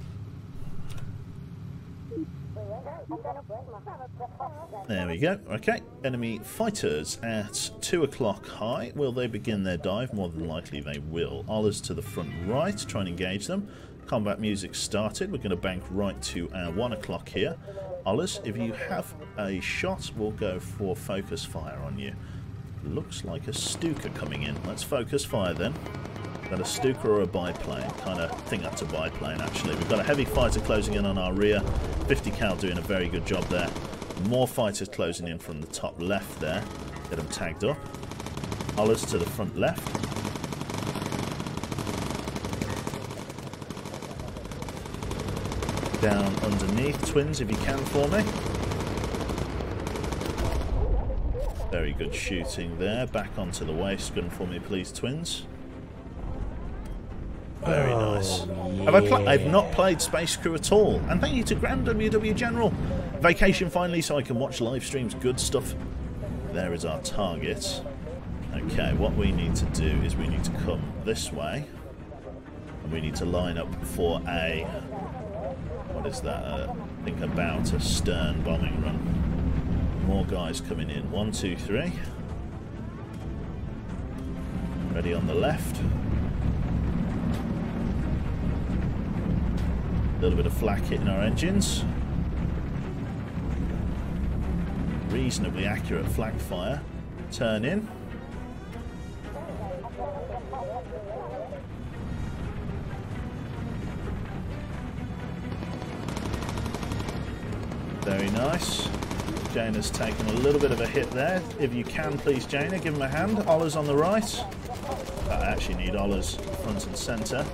There we go. Okay. Enemy fighters at 2 o'clock high. Will they begin their dive? More than likely they will. Ollers to the front right. Try and engage them. Combat music started. We're going to bank right to our 1 o'clock here. Ollers, if you have a shot, we'll go for focus fire on you. Looks like a Stuka coming in. Let's focus fire then. Is that a Stuka or a biplane? Kind of think that's a biplane actually. We've got a heavy fighter closing in on our rear. 50 cal doing a very good job there. More fighters closing in from the top left there. Get them tagged up. Ollers to the front left. Down underneath. Twins, if you can for me. Very good shooting there. Back onto the waist gun for me, please, twins. Very nice. Yeah. I've not played Space Crew at all. And thank you to Grand WW General. Vacation finally so I can watch live streams. Good stuff. There is our target. Okay, what we need to do is we need to come this way. And we need to line up for a... What is that? I think about a stern bombing run. More guys coming in. 1, 2, 3. Ready on the left. A little bit of flak hitting our engines. Reasonably accurate flak fire. Turn in. Very nice. Jaina's taken a little bit of a hit there. If you can, please, Jaina, give him a hand. Ollers on the right. I actually need Ollers front and centre.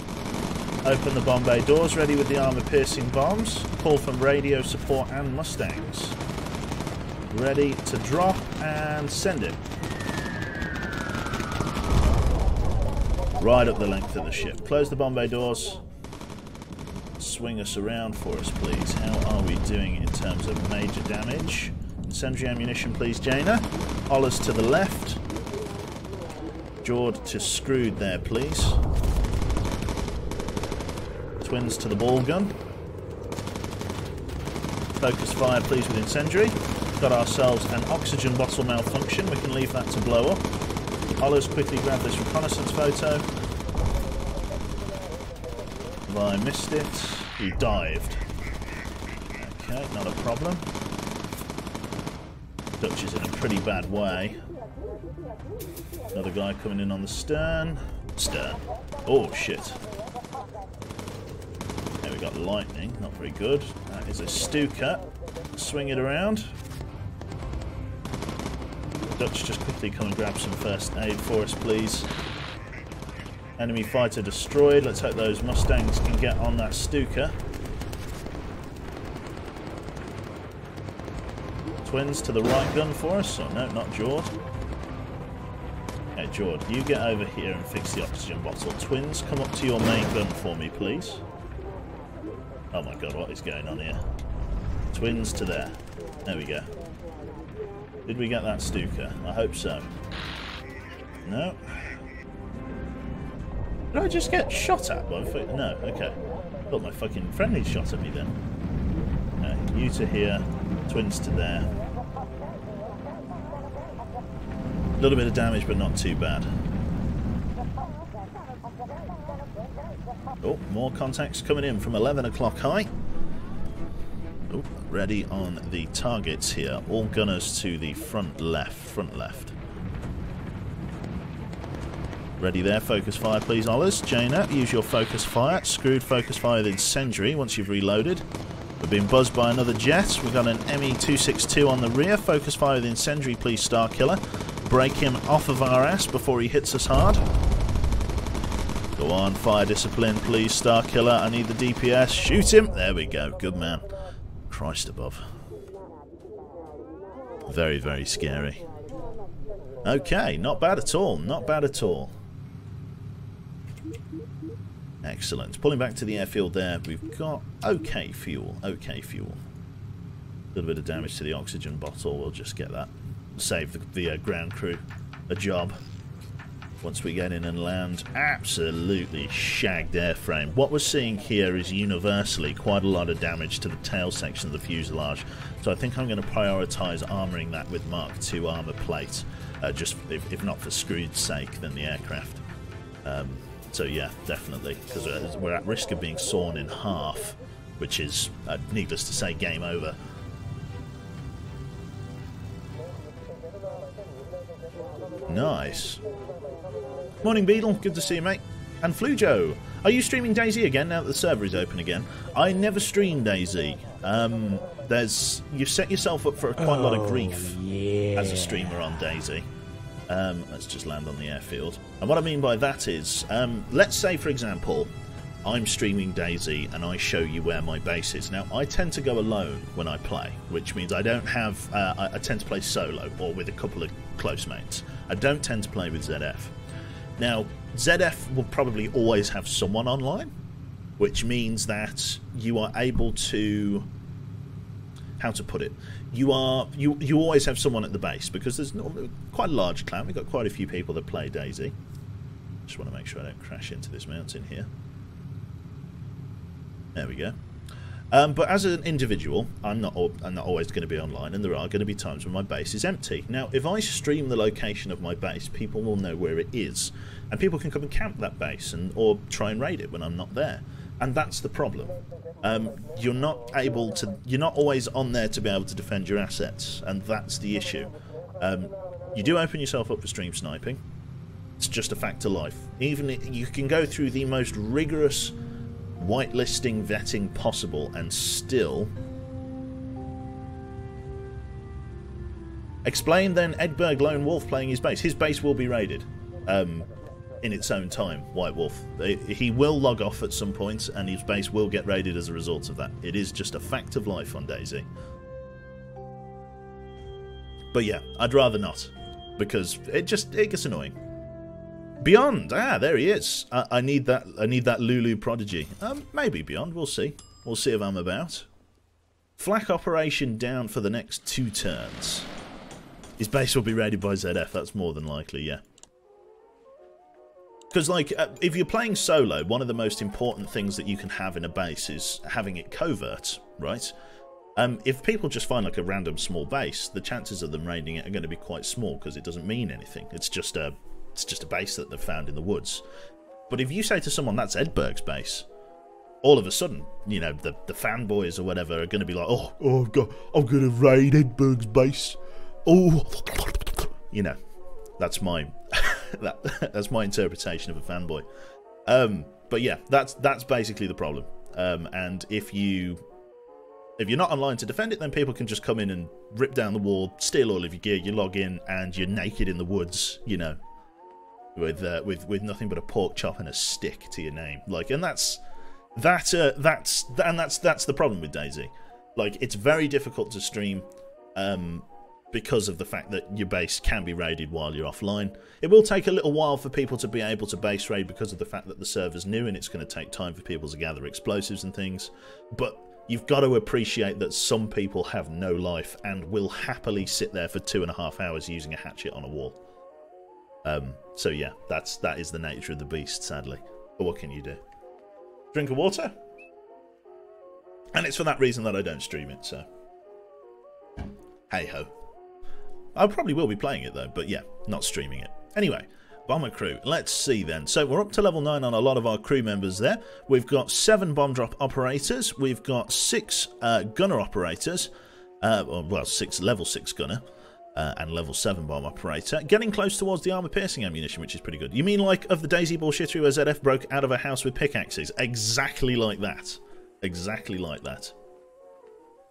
Open the bomb bay doors, ready with the armour-piercing bombs. Call from radio support and Mustangs. Ready to drop and send it. Right up the length of the ship. Close the bomb bay doors. Swing us around for us, please. How are we doing in terms of major damage? Incendiary ammunition, please, Jaina. Ollers to the left. Jord to screwed there, please. Twins to the ball gun. Focus fire, please, with incendiary. Got ourselves an oxygen bottle malfunction. We can leave that to blow up. Ollers, quickly grab this reconnaissance photo. Have I missed it? He dived. Okay, not a problem. Dutch is in a pretty bad way. Another guy coming in on the stern. Stern. Oh, shit. There we got lightning. Not very good. That is a Stuka. Swing it around. Dutch, just quickly come and grab some first aid for us, please. Enemy fighter destroyed. Let's hope those Mustangs can get on that Stuka. Twins to the right gun for us. Oh no, not Jord. Okay, Jord, you get over here and fix the oxygen bottle. Twins, come up to your main gun for me, please. Oh my god, what is going on here? Twins to there. There we go. Did we get that Stuka? I hope so. No. Did I just get shot at by no, okay. Thought my fucking friendly shot at me then. No, you to here, twins to there. A little bit of damage, but not too bad. Oh, more contacts coming in from 11 o'clock high. Oh, ready on the targets here. All gunners to the front left. Ready there, focus fire please, Ollers. Jaina, use your focus fire. Screwed focus fire with incendiary once you've reloaded. We're being buzzed by another jet. We've got an ME-262 on the rear. Focus fire with incendiary please, Starkiller. Break him off of our ass before he hits us hard. Go on, fire discipline please, Starkiller. I need the DPS. Shoot him. There we go. Good man. Christ above. Very, very scary. Okay, not bad at all. Not bad at all. Excellent. Pulling back to the airfield there, we've got okay fuel. Okay fuel. A little bit of damage to the oxygen bottle. We'll just get that. Save the ground crew a job. Once we get in and land, absolutely shagged airframe. What we're seeing here is universally quite a lot of damage to the tail section of the fuselage. So I think I'm going to prioritise armouring that with Mark II armour plate. Just if not for Scrooge's sake, then the aircraft. So yeah, definitely, because we're at risk of being sawn in half, which is, needless to say, game over. Nice. Morning, Beetle. Good to see you, mate. And Flujo, are you streaming DayZ again now that the server is open again? I never stream DayZ. You've set yourself up for quite a lot of grief as a streamer on DayZ. Let's just land on the airfield. And what I mean by that is, let's say, for example, I'm streaming DayZ and I show you where my base is. Now, I tend to go alone when I play, which means I don't have... I tend to play solo or with a couple of close mates. I don't tend to play with ZF. Now, ZF will probably always have someone online, which means that you are able to... How to put it? You always have someone at the base, because there's quite a large clan. We've got quite a few people that play DayZ. Just want to make sure I don't crash into this mountain here. There we go. But as an individual, I'm not always going to be online, and there are going to be times when my base is empty. Now, if I stream the location of my base, people will know where it is, and people can come and camp that base or try and raid it when I'm not there. And that's the problem. You're not always on there to be able to defend your assets, and that's the issue. You do open yourself up for stream sniping. It's just a fact of life. Even you can go through the most rigorous whitelisting vetting possible and still... Explain then Edberg Lone Wolf playing his base. His base will be raided in its own time, White Wolf. He will log off at some point and his base will get raided as a result of that. It is just a fact of life on DayZ. But yeah, I'd rather not, because it gets annoying. Beyond, there he is. I need that Lulu prodigy. Maybe Beyond. We'll see. We'll see if I'm about. Flak operation down for the next 2 turns. His base will be raided by ZF. That's more than likely. Yeah. Because like, if you're playing solo, one of the most important things that you can have in a base is having it covert, right? If people just find like a random small base, the chances of them raiding it are going to be quite small because it doesn't mean anything. It's just a base that they've found in the woods. But if you say to someone that's Edberg's base, all of a sudden, you know, the fanboys or whatever are going to be like, oh, I'm going to raid Edberg's base. Oh, you know, that's my that's my interpretation of a fanboy. But yeah, that's basically the problem. And if you're not online to defend it, then people can just come in and rip down the wall, steal all of your gear. You log in and you're naked in the woods, you know, with nothing but a pork chop and a stick to your name. Like, and that's the problem with DayZ. Like, it's very difficult to stream because of the fact that your base can be raided while you're offline. It will take a little while for people to be able to base raid because of the fact that the server's new and it's going to take time for people to gather explosives and things. But you've got to appreciate that some people have no life and will happily sit there for 2.5 hours using a hatchet on a wall. So yeah, that is the nature of the beast, sadly. But what can you do? Drink of water? And it's for that reason that I don't stream it, so... hey-ho. I probably will be playing it, though, but yeah, not streaming it. Anyway, bomber crew. Let's see, then. So we're up to level 9 on a lot of our crew members there. We've got 7 bomb drop operators. We've got 6 gunner operators. Well, 6 level 6 gunner. And level 7 bomb operator, getting close towards the armor-piercing ammunition, which is pretty good. You mean like of the DayZ bullshittery where ZF broke out of a house with pickaxes? Exactly like that. Exactly like that.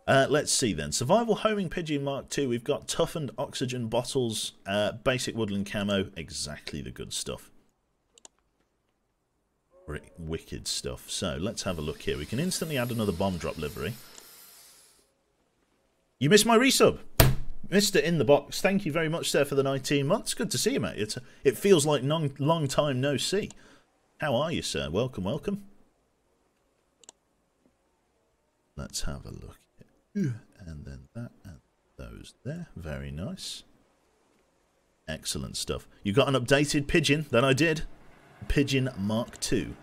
Let's see then. Survival Homing Pigeon Mark II. We've got toughened oxygen bottles, basic woodland camo. Exactly the good stuff. Wicked stuff. So, let's have a look here. We can instantly add another bomb drop livery. You missed my resub! Mr. In the Box, thank you very much, sir, for the 19 months. Good to see you, mate. It feels like long time no see. How are you, sir? Welcome, welcome. Let's have a look. And then that and those there. Very nice. Excellent stuff. You got an updated Pigeon? Then I did. Pigeon Mark II,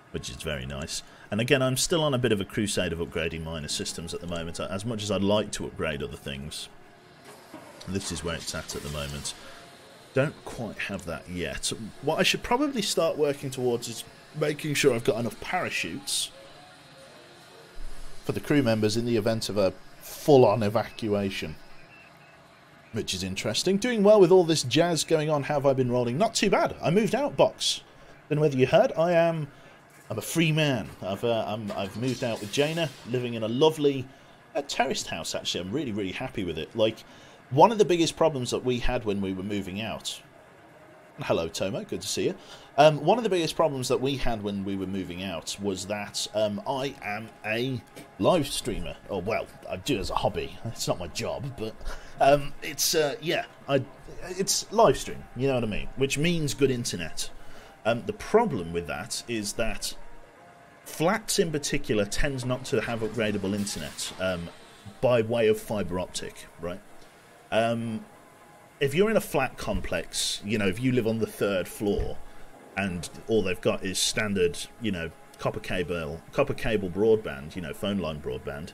which is very nice. And again, I'm still on a bit of a crusade of upgrading miner systems at the moment. As much as I'd like to upgrade other things, this is where it's at the moment. Don't quite have that yet. What I should probably start working towards is making sure I've got enough parachutes for the crew members in the event of a full-on evacuation, which is interesting. Doing well with all this jazz going on. How have I been rolling? Not too bad. I moved out, Box. Don't know whether you heard. I'm a free man. I've moved out with Jaina, living in a lovely terraced house. Actually, I'm really happy with it. Like, one of the biggest problems that we had when we were moving out. Hello, Tomo. Good to see you. One of the biggest problems that we had when we were moving out was that I am a live streamer. Or, well, I do it as a hobby. It's not my job, but it's live stream. You know what I mean? Which means good internet. The problem with that is that flats in particular tends not to have upgradable internet by way of fibre optic, right? If you're in a flat complex, you know, if you live on the 3rd floor and all they've got is standard, you know, copper cable broadband, you know, phone line broadband,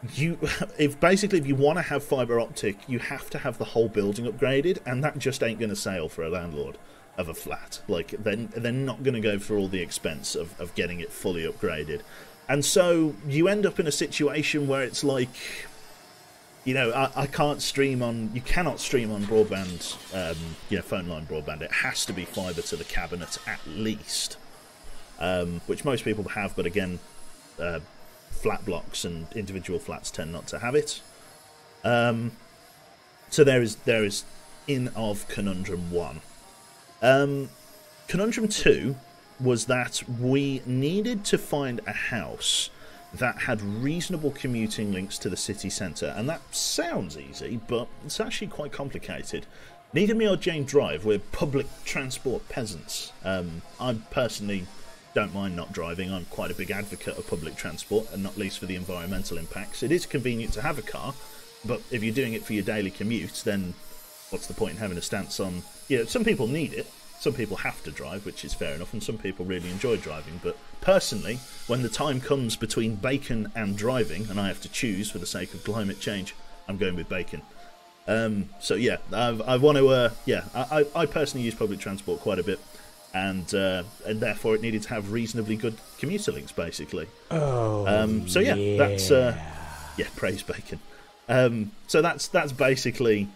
if you want to have fibre optic, you have to have the whole building upgraded, and that just ain't going to sail for a landlord of a flat. Like, they're not going to go through all the expense of getting it fully upgraded. And so you end up in a situation where it's like, you know, I can't stream on... You cannot stream on broadband, you know, phone line broadband. It has to be fibre to the cabinet at least, which most people have, but again, flat blocks and individual flats tend not to have it. So there is in of Conundrum 1. Conundrum 2 was that we needed to find a house that had reasonable commuting links to the city centre, and that sounds easy, but it's actually quite complicated. Neither me or Jane drive. We're public transport peasants. I personally don't mind not driving. I'm quite a big advocate of public transport, and not least for the environmental impacts. It is convenient to have a car, but if you're doing it for your daily commute, then what's the point in having a stance on... You know, some people need it. Some people have to drive, which is fair enough, and some people really enjoy driving. But personally, when the time comes between bacon and driving, and I have to choose for the sake of climate change, I'm going with bacon. So yeah, I want to. I personally use public transport quite a bit, and therefore it needed to have reasonably good commuter links, basically. So yeah, that's praise bacon. So that's basically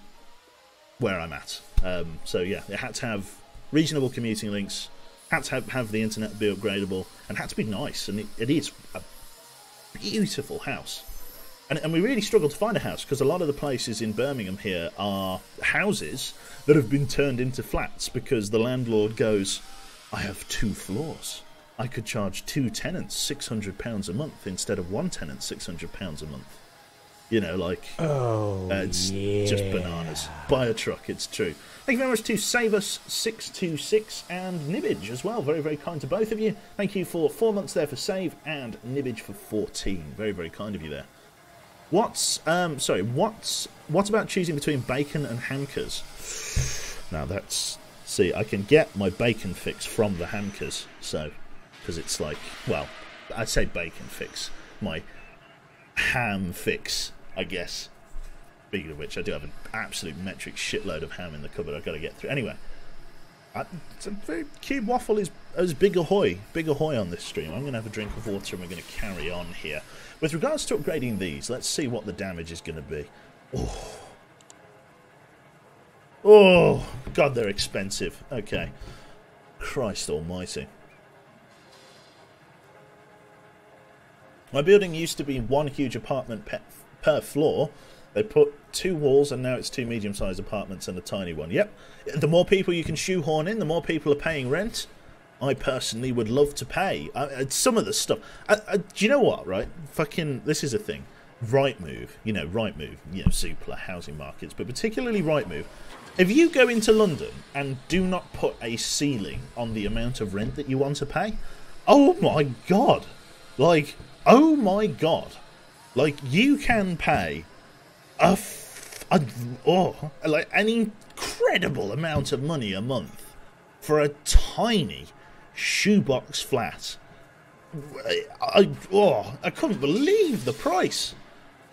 where I'm at. So yeah, it had to have reasonable commuting links, had to have the internet be upgradable, and had to be nice. And it is a beautiful house. And we really struggled to find a house, because a lot of the places in Birmingham here are houses that have been turned into flats because the landlord goes, I have 2 floors. I could charge 2 tenants £600 a month instead of 1 tenant £600 a month. You know, like, it's just bananas. Buy a truck, it's true. Thank you very much to SaveUs626 and Nibbage as well. Very, very kind to both of you. Thank you for 4 months there for Save, and Nibbage for 14. Very, very kind of you there. What about choosing between bacon and hankers? Now that's... See, I can get my bacon fix from the hankers, so... Because it's like, well, I'd say bacon fix. My ham fix, I guess. Speaking of which, I do have an absolute metric shitload of ham in the cupboard I've got to get through. Anyway, it's a very cube waffle is big ahoy on this stream. I'm going to have a drink of water and we're going to carry on here. With regards to upgrading these, let's see what the damage is going to be. Oh, God, they're expensive. Okay. Christ almighty. My building used to be 1 huge apartment per floor. They put 2 walls, and now it's 2 medium-sized apartments and a tiny one. Yep. The more people you can shoehorn in, the more people are paying rent. I personally would love to pay. Some of the stuff... do you know what, right? Fucking... This is a thing. Rightmove, you know, Zoopla, housing markets, but particularly Rightmove. If you go into London and do not put a ceiling on the amount of rent that you want to pay, oh my god, like, oh my god, like, you can pay like an incredible amount of money a month for a tiny shoebox flat. I couldn't believe the price.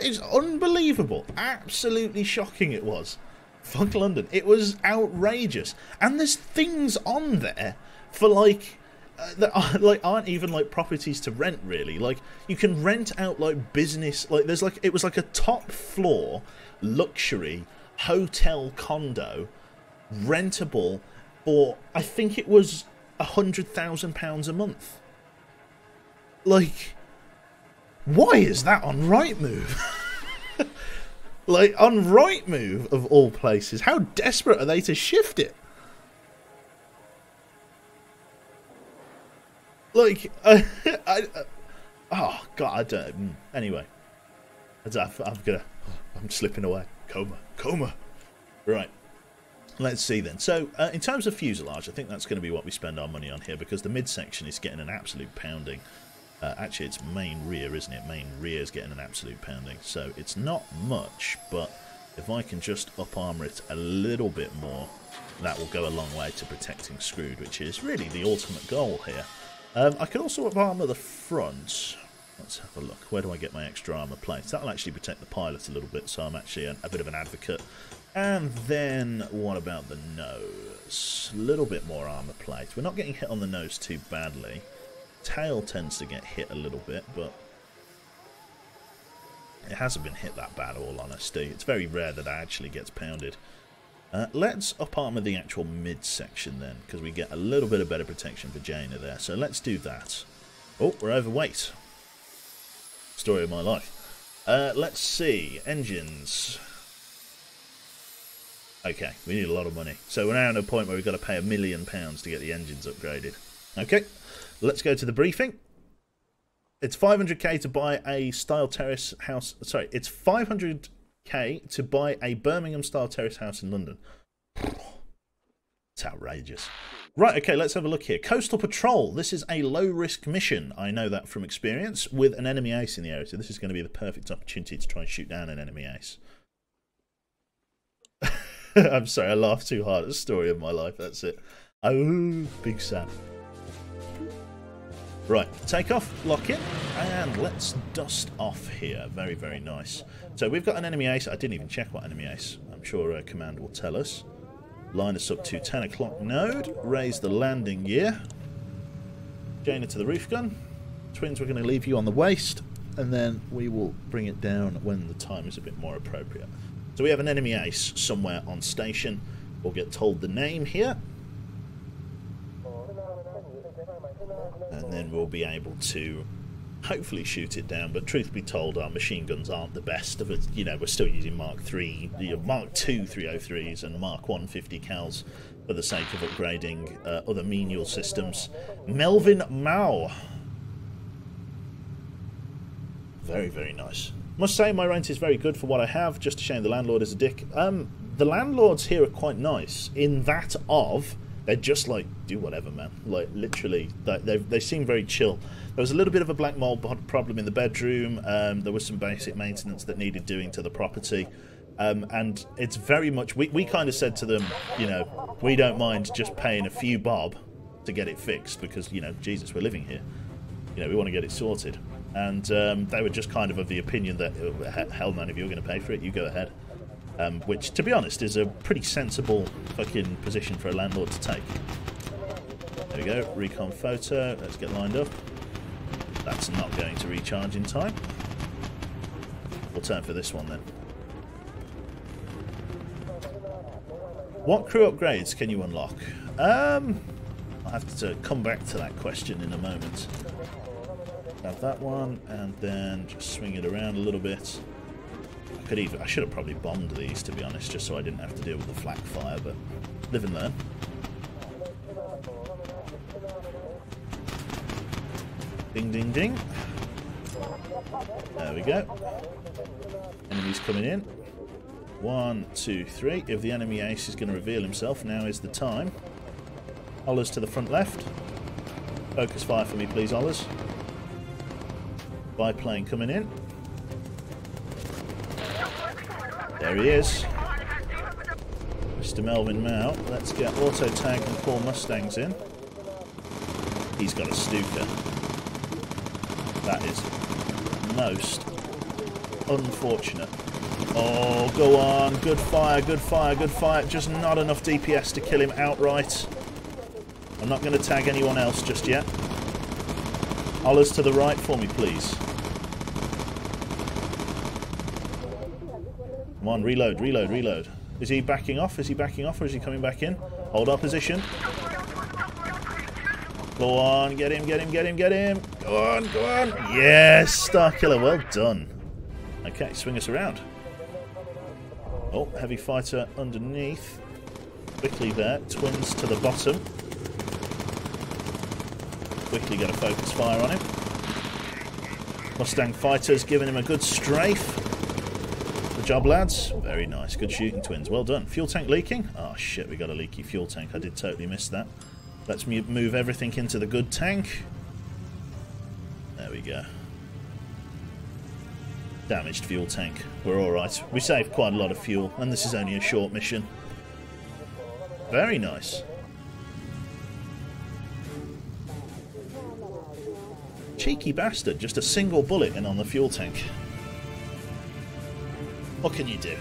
It's unbelievable. Absolutely shocking it was. Fuck London. It was outrageous. And there's things on there for like that aren't even like properties to rent really. Like you can rent out like business, like there's like it was like a top floor luxury hotel condo rentable for I think it was £100,000 a month. Like, why is that on Rightmove? Like, on Rightmove, of all places. How desperate are they to shift it? Like, oh, God, I don't... Anyway. I'm slipping away. Coma. Right. Let's see then. So, in terms of fuselage, I think that's going to be what we spend our money on here, because the midsection is getting an absolute pounding. Actually, it's main rear, isn't it? Main rear is getting an absolute pounding. So it's not much, but if I can just up-armour it a little bit more, that will go a long way to protecting Screwed, which is really the ultimate goal here. I could also up-armour the front. Let's have a look. Where do I get my extra armour plates? That'll actually protect the pilot a little bit, so I'm actually a bit of an advocate. And then, what about the nose? A little bit more armour plate. We're not getting hit on the nose too badly. Tail tends to get hit a little bit, but it hasn't been hit that bad, all honesty. It's very rare that it actually gets pounded. Let's up-armour the actual midsection then, because we get a little bit of better protection for Jaina there. So let's do that. Oh, we're overweight. Story of my life. Let's see. Engines. Okay, we need a lot of money. So we're now at a point where we've got to pay £1 million to get the engines upgraded. Okay. Let's go to the briefing. It's 500k to buy a style terrace house. Sorry, it's 500k to buy a Birmingham style terrace house in London. It's outrageous. Right, okay, let's have a look here. Coastal Patrol. This is a low-risk mission. I know that from experience with an enemy ace in the area. So this is going to be the perfect opportunity to try and shoot down an enemy ace. I'm sorry, I laughed too hard at the story of my life. That's it. Oh, big sad. Right, take off, lock in, and let's dust off here. Very, very nice. So we've got an enemy ace. I didn't even check what enemy ace. I'm sure command will tell us. Line us up to 10 o'clock node. Raise the landing gear. Jaina to the roof gun. Twins, we're going to leave you on the waist, and then we will bring it down when the time is a bit more appropriate. So we have an enemy ace somewhere on station. We'll get told the name here. And then we'll be able to hopefully shoot it down. But truth be told, our machine guns aren't the best of it. You know, we're still using Mark II 303s and Mark 150 cals for the sake of upgrading other menial systems. Melvin Mao. Very, very nice. Must say my rent is very good for what I have. Just a shame the landlord is a dick. The landlords here are quite nice in that of... They're just like, do whatever, man. Like, literally, they seem very chill. There was a little bit of a black mold problem in the bedroom. There was some basic maintenance that needed doing to the property. And it's very much... We kind of said to them, you know, we don't mind just paying a few bob to get it fixed because, you know, Jesus, we're living here. You know, we want to get it sorted. And they were just kind of the opinion that, hell, man, if you're going to pay for it, you go ahead. Which, to be honest, is a pretty sensible fucking position for a landlord to take. There we go, recon photo, let's get lined up. That's not going to recharge in time. We'll turn for this one then. What crew upgrades can you unlock? I'll have to come back to that question in a moment. Have that one, and then just swing it around a little bit. I should have probably bombed these, to be honest, just so I didn't have to deal with the flak fire, but live and learn. Ding, ding, ding. There we go. Enemies coming in. 1, 2, 3. If the enemy ace is going to reveal himself, now is the time. Ollers to the front left. Focus fire for me, please, Ollers. Biplane coming in. There he is. Mr. Melvin Mao. Let's get Auto Tank and Paul Mustangs in. He's got a Stuka. That is most unfortunate. Oh, go on. Good fire, good fire, good fire. Just not enough DPS to kill him outright. I'm not going to tag anyone else just yet. Ollers to the right for me, please. Come on, reload, reload, reload. Is he backing off? Is he backing off or is he coming back in? Hold our position. Go on, get him, get him, get him, get him. Go on, go on. Yes, Star Killer, well done. Okay, swing us around. Oh, heavy fighter underneath. Quickly there, twins to the bottom. Quickly get a focus fire on him. Mustang fighters giving him a good strafe. Good job, lads. Very nice. Good shooting, twins. Well done. Fuel tank leaking? Oh, shit, we got a leaky fuel tank. I did totally miss that. Let's move everything into the good tank. There we go. Damaged fuel tank. We're alright. We saved quite a lot of fuel, and this is only a short mission. Very nice. Cheeky bastard. Just a single bullet in on the fuel tank. What can you do?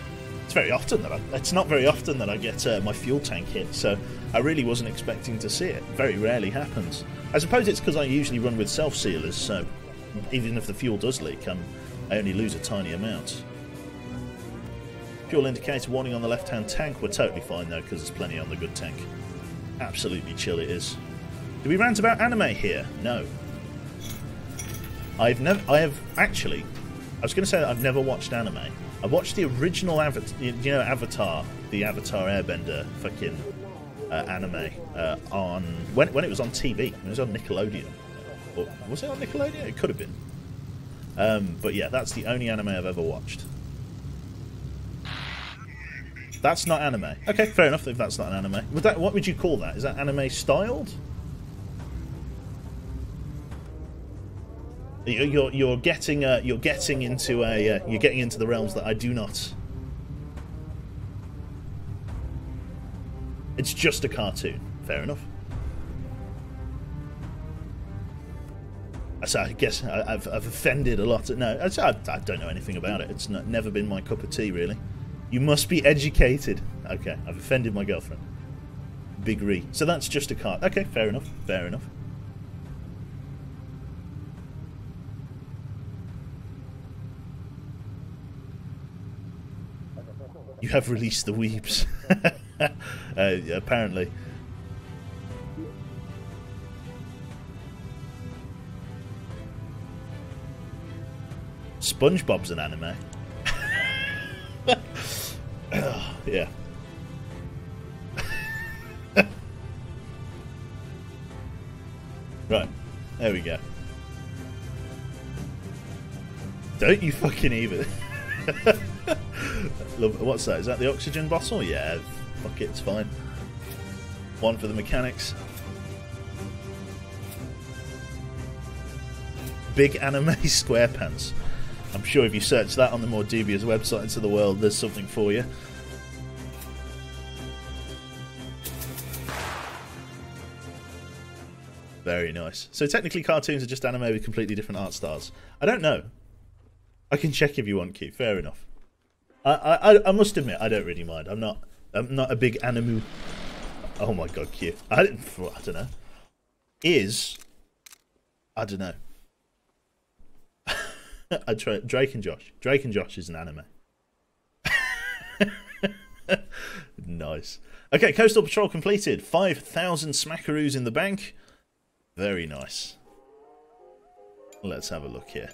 It's not very often that I get my fuel tank hit, so I really wasn't expecting to see it. Very rarely happens. I suppose it's because I usually run with self-sealers, so even if the fuel does leak, I only lose a tiny amount. Fuel indicator warning on the left-hand tank. We're totally fine though, because there's plenty on the good tank. Absolutely chill it is. Do we rant about anime here? No. I was going to say that I've never watched anime. I watched the original Avatar, the Avatar Airbender fucking anime on when it was on TV. It was on Nickelodeon. Or, was it on Nickelodeon? It could have been. But yeah, that's the only anime I've ever watched. That's not anime. Okay, fair enough if that's not an anime. What would you call that? Is that anime styled? You're getting into the realms that I do not. It's just a cartoon. Fair enough. So I guess I've offended a lot. No, I don't know anything about it. It's never been my cup of tea, really. You must be educated. Okay, I've offended my girlfriend. Big re. So that's just a cart. Okay, fair enough. Fair enough. You have released the weeps. Apparently. SpongeBob's an anime. Yeah. Right. There we go. Don't you fucking even. What's that? Is that the oxygen bottle? Yeah, fuck it, it's fine. One for the mechanics. Big anime SquarePants. I'm sure if you search that on the more dubious websites of the world, there's something for you. Very nice. So technically cartoons are just anime with completely different art styles. I don't know. I can check if you want, Q. Fair enough. I must admit, I don't really mind. I'm not a big anime. Oh my god, Q. I don't know. I don't know. I try Drake and Josh. Drake and Josh is an anime. Nice. Okay, Coastal Patrol completed. 5,000 smackaroos in the bank. Very nice. Let's have a look here.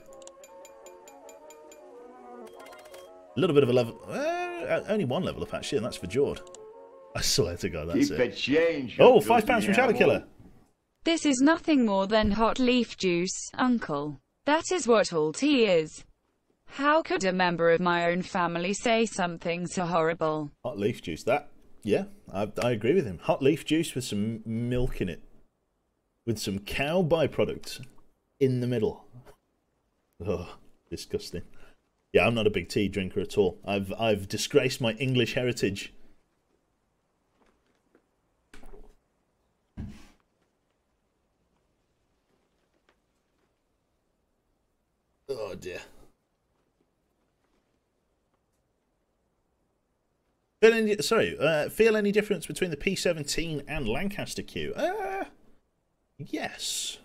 A little bit of a level... only one level up, actually, and that's for Jord. I swear to God, that's Keep it. the change. Oh, £5 from Shadow Killer. This is nothing more than hot leaf juice, uncle. That is what all tea is. How could a member of my own family say something so horrible? Hot leaf juice, that, yeah, I agree with him. Hot leaf juice with some milk in it. With some cow byproducts in the middle. Oh, disgusting. Yeah, I'm not a big tea drinker at all. I've disgraced my English heritage. Oh dear. Feel any difference between the P17 and Lancaster Q? Yes,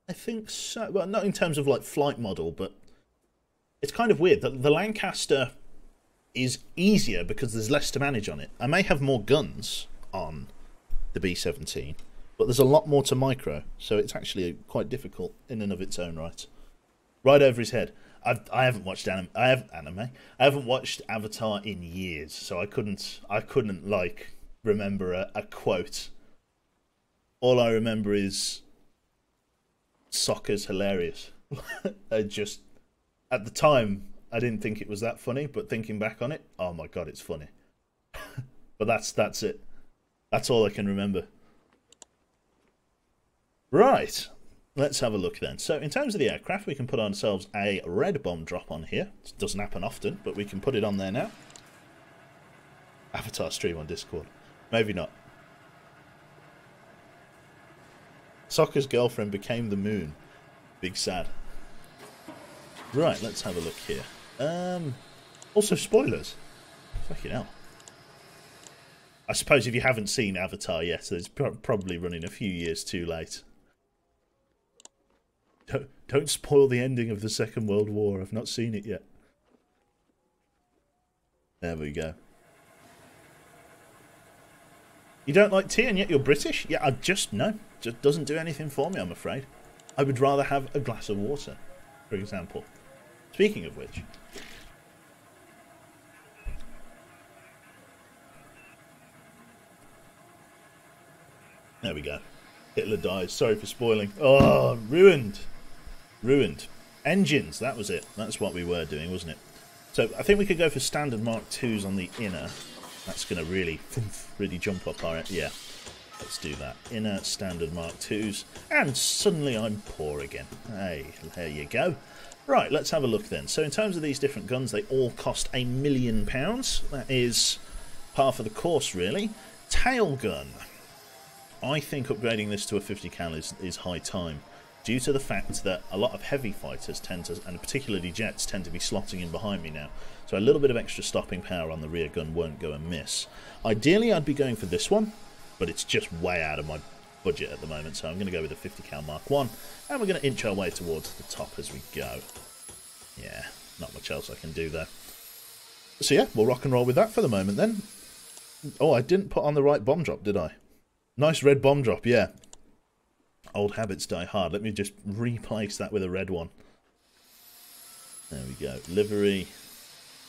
I think so. Well, not in terms of like flight model, but it's kind of weird that the Lancaster is easier because there's less to manage on it. I may have more guns on the B17, but there's a lot more to micro, so it's actually quite difficult in and of its own right. Right over his head. I haven't watched anime. I haven't watched Avatar in years, so I couldn't like remember a quote. All I remember is Sokka's hilarious. Just at the time, I didn't think it was that funny, but thinking back on it, oh my god, it's funny. But that's it. That's all I can remember. Right. Let's have a look then. So in terms of the aircraft, we can put ourselves a red bomb drop on here. It doesn't happen often, but we can put it on there now. Avatar stream on Discord. Maybe not. Sokka's girlfriend became the moon. Big sad. Right, let's have a look here. Also spoilers. Fucking hell. I suppose if you haven't seen Avatar yet, it's probably running a few years too late. Don't spoil the ending of the Second World War. I've not seen it yet. There we go. You don't like tea and yet you're British? Yeah, no. Just doesn't do anything for me, I'm afraid. I would rather have a glass of water, for example. Speaking of which. There we go. Hitler dies. Sorry for spoiling. Oh, ruined. Ruined. Engines, that was it. That's what we were doing, wasn't it? So I think we could go for standard Mark IIs on the inner. That's going to really jump up our... Yeah, let's do that. Inner standard Mark IIs. And suddenly I'm poor again. Hey, there you go. Right, let's have a look then. So in terms of these different guns, they all cost £1 million. That is par for the course, really. Tail gun. I think upgrading this to a 50 cal is high time, due to the fact that a lot of heavy fighters tend to, and particularly jets, tend to be slotting in behind me now. So a little bit of extra stopping power on the rear gun won't go amiss. Ideally, I'd be going for this one, but it's just way out of my budget at the moment, so I'm going to go with a 50 cal Mark 1, and we're going to inch our way towards the top as we go. Yeah, not much else I can do there. So yeah, we'll rock and roll with that for the moment then. Oh, I didn't put on the right bomb drop, did I? Nice red bomb drop, yeah. Old habits die hard. Let me just replace that with a red one. There we go. Livery,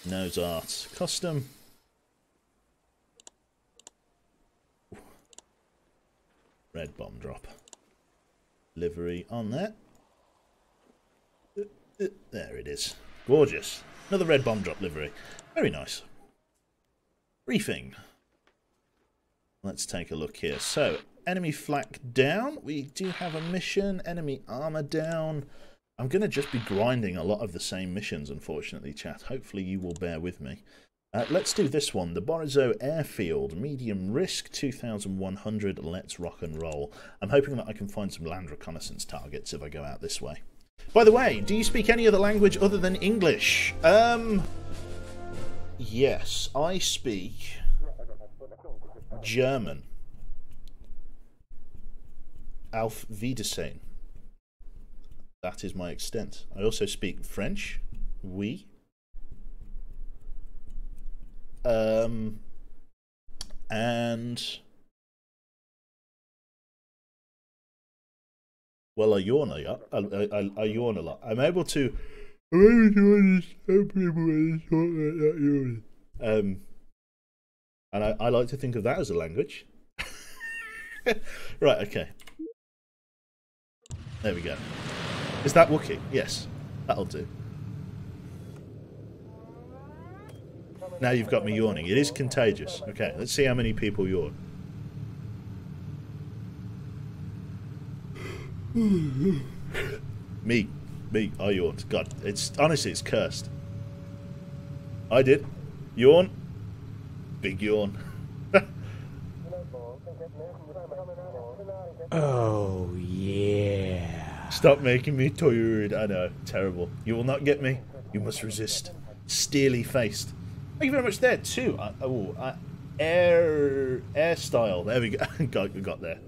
nose art, custom. Red bomb drop. Livery on there. There it is. Gorgeous. Another red bomb drop livery. Very nice. Briefing. Let's take a look here. So, enemy flak down. We do have a mission. Enemy armor down. I'm going to just be grinding a lot of the same missions, unfortunately, chat. Hopefully you will bear with me. Let's do this one. The Borizo Airfield. Medium risk, 2,100. Let's rock and roll. I'm hoping that I can find some land reconnaissance targets if I go out this way. By the way, do you speak any other language other than English? Yes, I speak German. Auf Wiedersehen. That is my extent. I also speak French. Oui. And well, I yawn a lot. I yawn a lot. I'm able to understand people when they talk like that yawning. And I like to think of that as a language. Right, okay. There we go. Is that Wookiee? Yes. That'll do. Now you've got me yawning. It is contagious. Okay, let's see how many people yawn. Me, I yawned. God, it's honestly, it's cursed. I did. Yawn. Big yawn. Oh, yeah. Stop making me tired. I know, terrible. You will not get me. You must resist. Steely faced. Thank you very much there too. Air style. There we go. got there.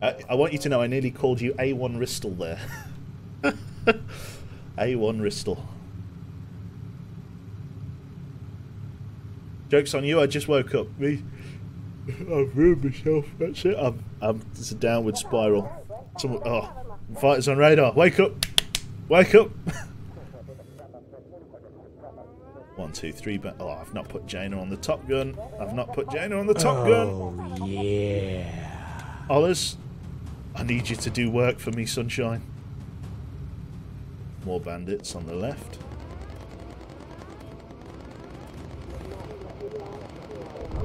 I want you to know I nearly called you A1 Ristle there. A1 Ristle. Joke's on you, I just woke up. Me, I've ruined myself, that's it. It's a downward spiral. Fighters on radar, wake up! Wake up! 1, 2, 3, but I've not put Jaina on the top gun. I've not put Jaina on the top gun. Oh, yeah. Ollers, I need you to do work for me, sunshine. More bandits on the left.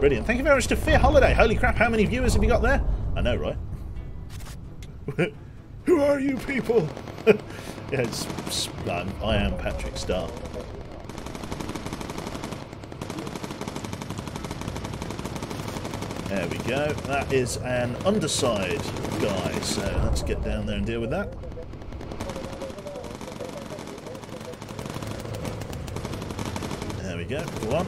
Brilliant. Thank you very much to Fear Holiday. Holy crap, how many viewers have you got there? I know, right? Who are you people? Yeah, I am Patrick Starr. There we go. That is an underside guy, so let's get down there and deal with that. There we go. Go on.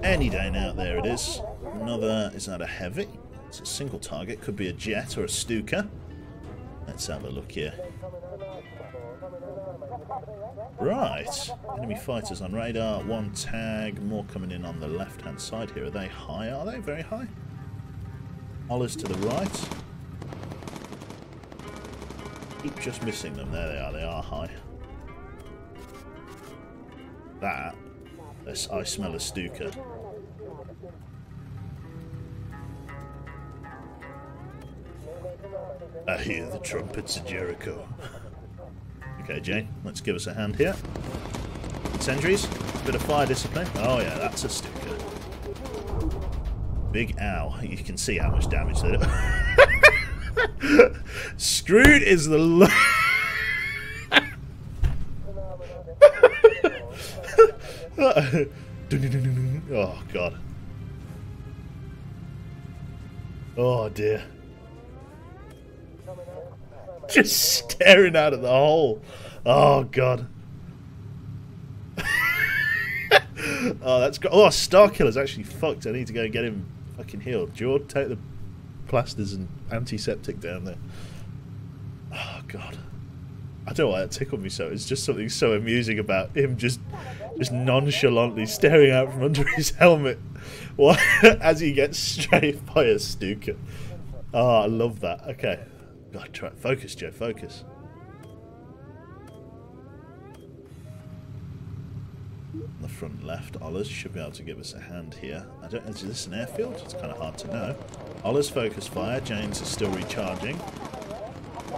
Any day now, there it is. Another, is that a heavy? It's a single target, could be a jet or a Stuka. Let's have a look here. Right, enemy fighters on radar, 1 tag, more coming in on the left hand side here. Are they high? Are they very high? Ollers to the right. Keep just missing them. There they are high. That, I smell a Stuka. I hear the trumpets of Jericho. Okay, Jane, let's give us a hand here. Sentries, bit of fire discipline. Oh yeah, that's a Stuka. Big ow. You can see how much damage they do. Screwed is the oh god. Oh dear. Just staring out of the hole. Oh god. Oh, that's great. Oh, Starkiller's actually fucked. I need to go and get him fucking healed. Jord, take the plasters and antiseptic down there. Oh god. I don't know why that tickled me so. It's just something so amusing about him just nonchalantly staring out from under his helmet as he gets strafed by a Stuka. Oh, I love that. Okay. God, try focus, Joe, focus. On the front left, Ollers should be able to give us a hand here. I don't know, is this an airfield? It's kind of hard to know. Ollers focus fire, James is still recharging.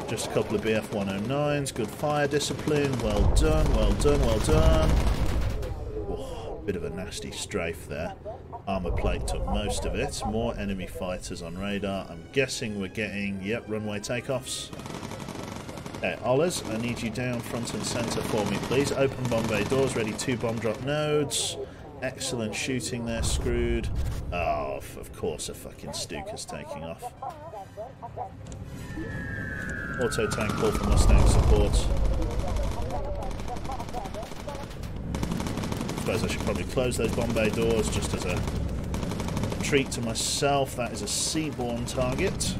Just a couple of BF 109s, good fire discipline, well done, well done, well done. Oh, bit of a nasty strafe there. Armour plate took most of it. More enemy fighters on radar. I'm guessing we're getting, yep, runway takeoffs. Okay, Ollers, I need you down front and centre for me, please. Open bomb bay doors, ready 2 bomb drop nodes. Excellent shooting there, Screwed. Oh, of course a fucking Stuka's taking off. Auto tank call for Mustang support. I suppose I should probably close those bomb bay doors just as a treat to myself. That is a seaborne target.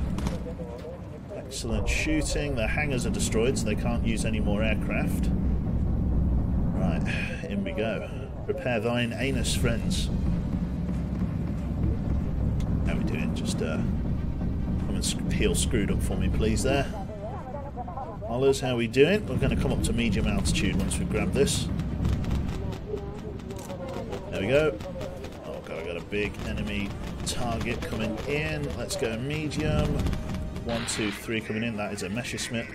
Excellent shooting. Their hangars are destroyed, so they can't use any more aircraft. Right, in we go. Prepare thine anus, friends. How we doing? Just come and heal Screwed up for me, please, there. Ollers, how we doing? We're going to come up to medium altitude once we grab this. There we go. Oh god, I got a big enemy target coming in. Let's go medium. 1, 2, 3 coming in. That is a Messerschmitt.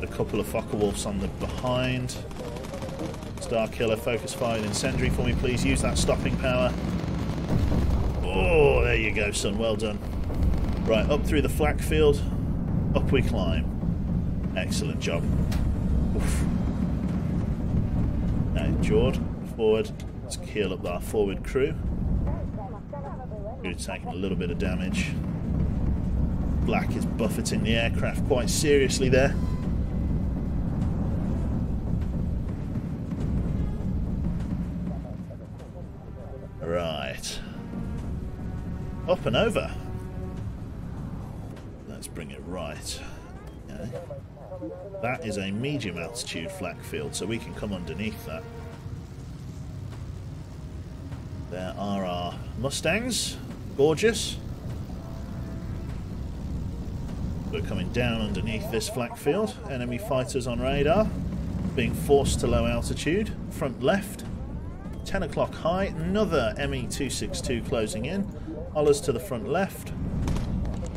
A couple of Fokker Wolves on the behind. Star Killer, focus fire and incendiary for me, please. Use that stopping power. Oh, there you go, son. Well done. Right, up through the flak field. Up we climb. Excellent job. Oof. Now, Jord, forward. Let's heal up our forward crew. We're taking a little bit of damage. Black is buffeting the aircraft quite seriously there. Right. Up and over. Let's bring it right. Okay. That is a medium altitude flak field, so we can come underneath that. There are our Mustangs. Gorgeous. We're coming down underneath this flak field. Enemy fighters on radar. Being forced to low altitude. Front left. 10 o'clock high. Another ME-262 closing in. Ollers to the front left.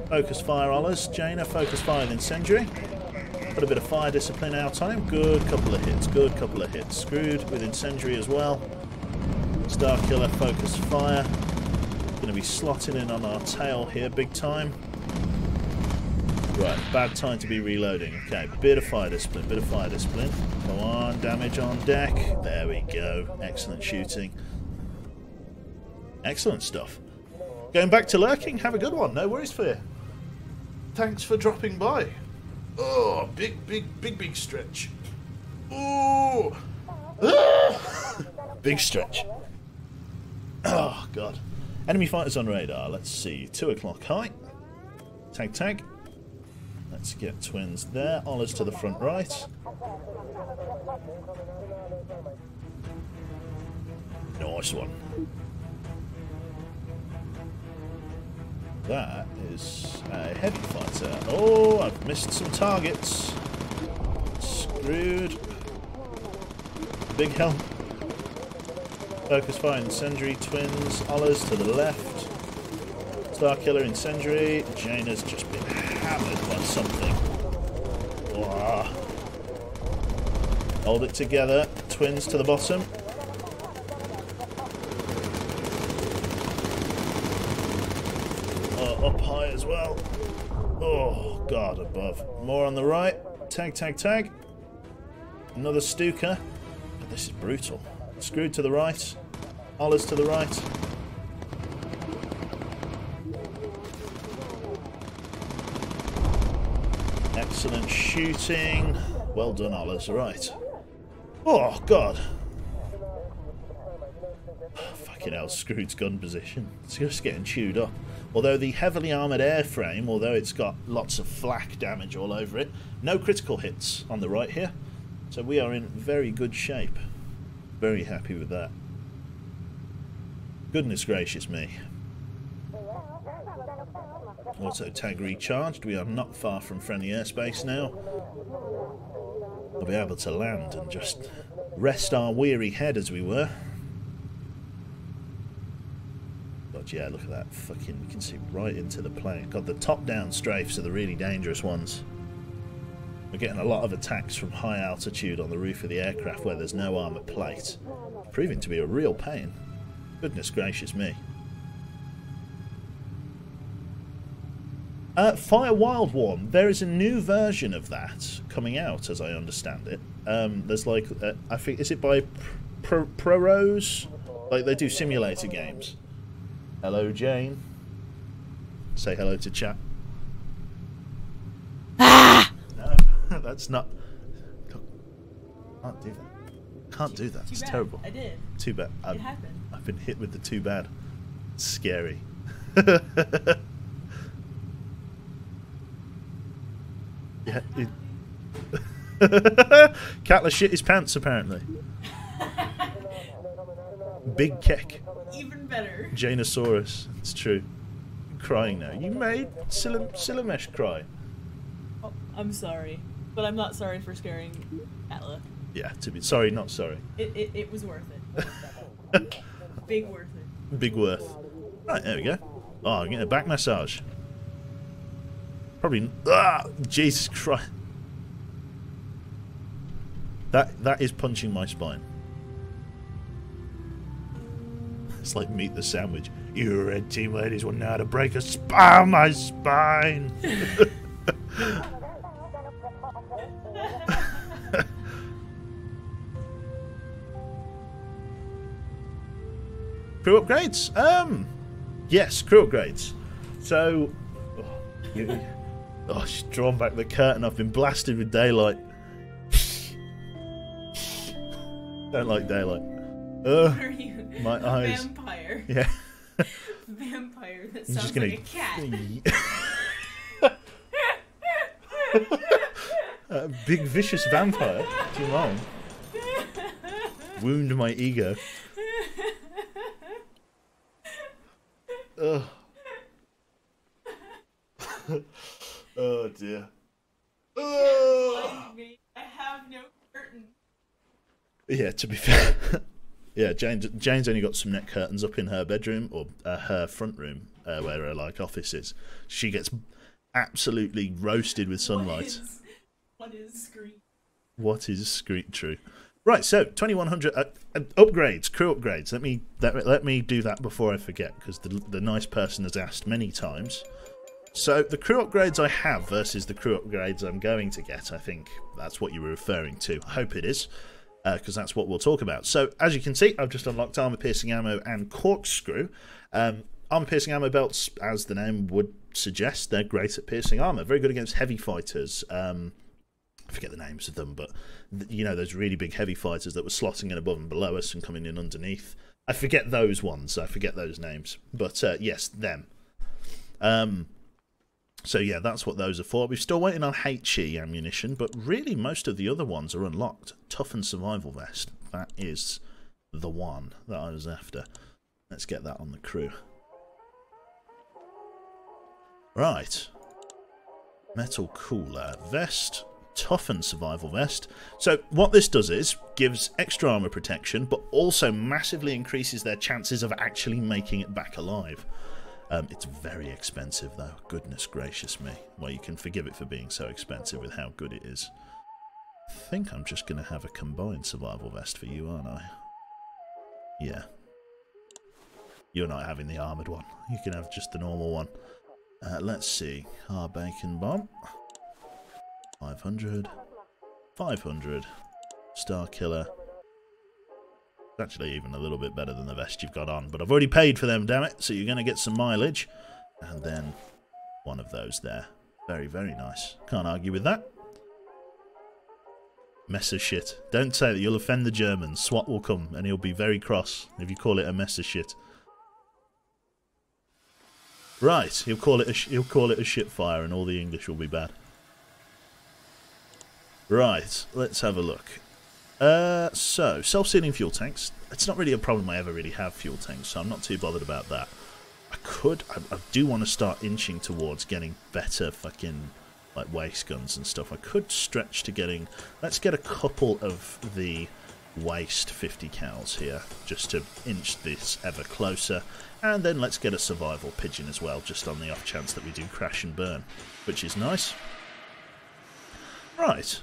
Focus fire Ollers. Jaina, focus fire and incendiary. Put a bit of fire discipline out on him. Good couple of hits. Good couple of hits. Screwed with incendiary as well. Star Killer, focus fire. Going to be slotting in on our tail here big time. Right, bad time to be reloading. Okay, bit of fire discipline, bit of fire discipline. Come on, damage on deck. There we go. Excellent shooting. Excellent stuff. Going back to lurking, have a good one. No worries for you. Thanks for dropping by. Oh, big stretch. Oh, big stretch. Oh, God. Enemy fighters on radar. Let's see. 2 o'clock high. Tag. Let's get twins there. Ollers to the front right. Nice one. That is a heavy fighter. Oh, I've missed some targets. Screwed. Big help. Focus fire incendiary twins. Ollers to the left. Star Killer incendiary. Jaina's just been hammered by something. Wow. Hold it together. Twins to the bottom. Up high as well. Oh, God, above. More on the right. Tag. Another Stuka. But this is brutal. Screwed to the right. Ollers to the right. Excellent shooting. Well done, Ollers. Right. Oh, God. Fucking hell, Screwed's gun position. It's just getting chewed up. Although the heavily armoured airframe, although it's got lots of flak damage all over it, no critical hits on the right here. So we are in very good shape. Very happy with that. Goodness gracious me. Auto tag recharged. We are not far from friendly airspace now. We'll be able to land and just rest our weary head as we were. God, yeah, look at that. Fucking, you can see right into the plane. God, the top-down strafes are the really dangerous ones. We're getting a lot of attacks from high altitude on the roof of the aircraft where there's no armour plate. Proving to be a real pain. Goodness gracious me. Fire Wild One. There is a new version of that coming out, as I understand it. There's like, I think, is it by ProRose? Like, they do simulator games. Hello, Jane. Say hello to chat. Ah! No, that's not. Can't do that. Can't do that. It's terrible. I did. Too bad. It happened. I've been hit with the too bad. It's scary. Yeah. Catler shit his pants apparently. Big keck. Even better. Janosaurus. It's true. I'm crying now. You made Silamesh cry. Oh, I'm sorry, but I'm not sorry for scaring Atla. Yeah, to be sorry, not sorry. It was worth it. Big worth it. Big worth. Right, there we go. Oh, I'm getting a back massage. Probably. Ah, Jesus Christ. That is punching my spine. It's like Meat the Sandwich. You red team ladies will know how to break a spine, my spine. Crew upgrades? Yes, crew upgrades. So, she's drawn back the curtain. I've been blasted with daylight. Don't like daylight. Are you? My eyes. Vampire. Yeah. Vampire that I'm sounds just gonna... like a cat. Big vicious vampire. Too long. Wound my ego. Ugh. Oh dear. I have no curtain. Yeah, to be fair. Yeah, Jane's only got some net curtains up in her bedroom, or her front room, where her like office is. She gets absolutely roasted with sunlight. What is screen? What is screen? True. Right, so 2100 upgrades, crew upgrades. Let me do that before I forget, because the nice person has asked many times. So the crew upgrades I have versus the crew upgrades I'm going to get. I think that's what you were referring to. I hope it is. Because that's what we'll talk about. So, as you can see, I've just unlocked armor-piercing ammo and corkscrew. Armor-piercing ammo belts, as the name would suggest, they're great at piercing armor. Very good against heavy fighters. I forget the names of them, but you know, those really big heavy fighters that were slotting in above and below us and coming in underneath. I forget those ones. I forget those names. But, yes, them. So yeah, that's what those are for. We're still waiting on HE ammunition, but really most of the other ones are unlocked. Toughened survival vest. That is the one that I was after. Let's get that on the crew. Right. Metal cooler vest. Toughened survival vest. So what this does is gives extra armor protection, but also massively increases their chances of actually making it back alive. It's very expensive though, goodness gracious me. Well, you can forgive it for being so expensive with how good it is. I think I'm just going to have a combined survival vest for you, aren't I? Yeah. You're not having the armoured one. You can have just the normal one. Let's see. Our bacon bomb. 500. 500. Star killer. Actually even a little bit better than the vest you've got on, but I've already paid for them, damn it, so you're going to get some mileage. And then one of those there. Very, very nice. Can't argue with that. Messerschmitt. Don't say that, you'll offend the Germans. SWAT will come and he'll be very cross if you call it a Messerschmitt. Right, he'll call it a shipfire and all the English will be bad. Right, let's have a look. So, self-sealing fuel tanks. It's not really a problem. I ever really have fuel tanks, so I'm not too bothered about that. I do want to start inching towards getting better fucking, like, waste guns and stuff. I could stretch to getting... Let's get a couple of the waste 50 cals here, just to inch this ever closer. And then let's get a survival pigeon as well, just on the off chance that we do crash and burn, which is nice. Right.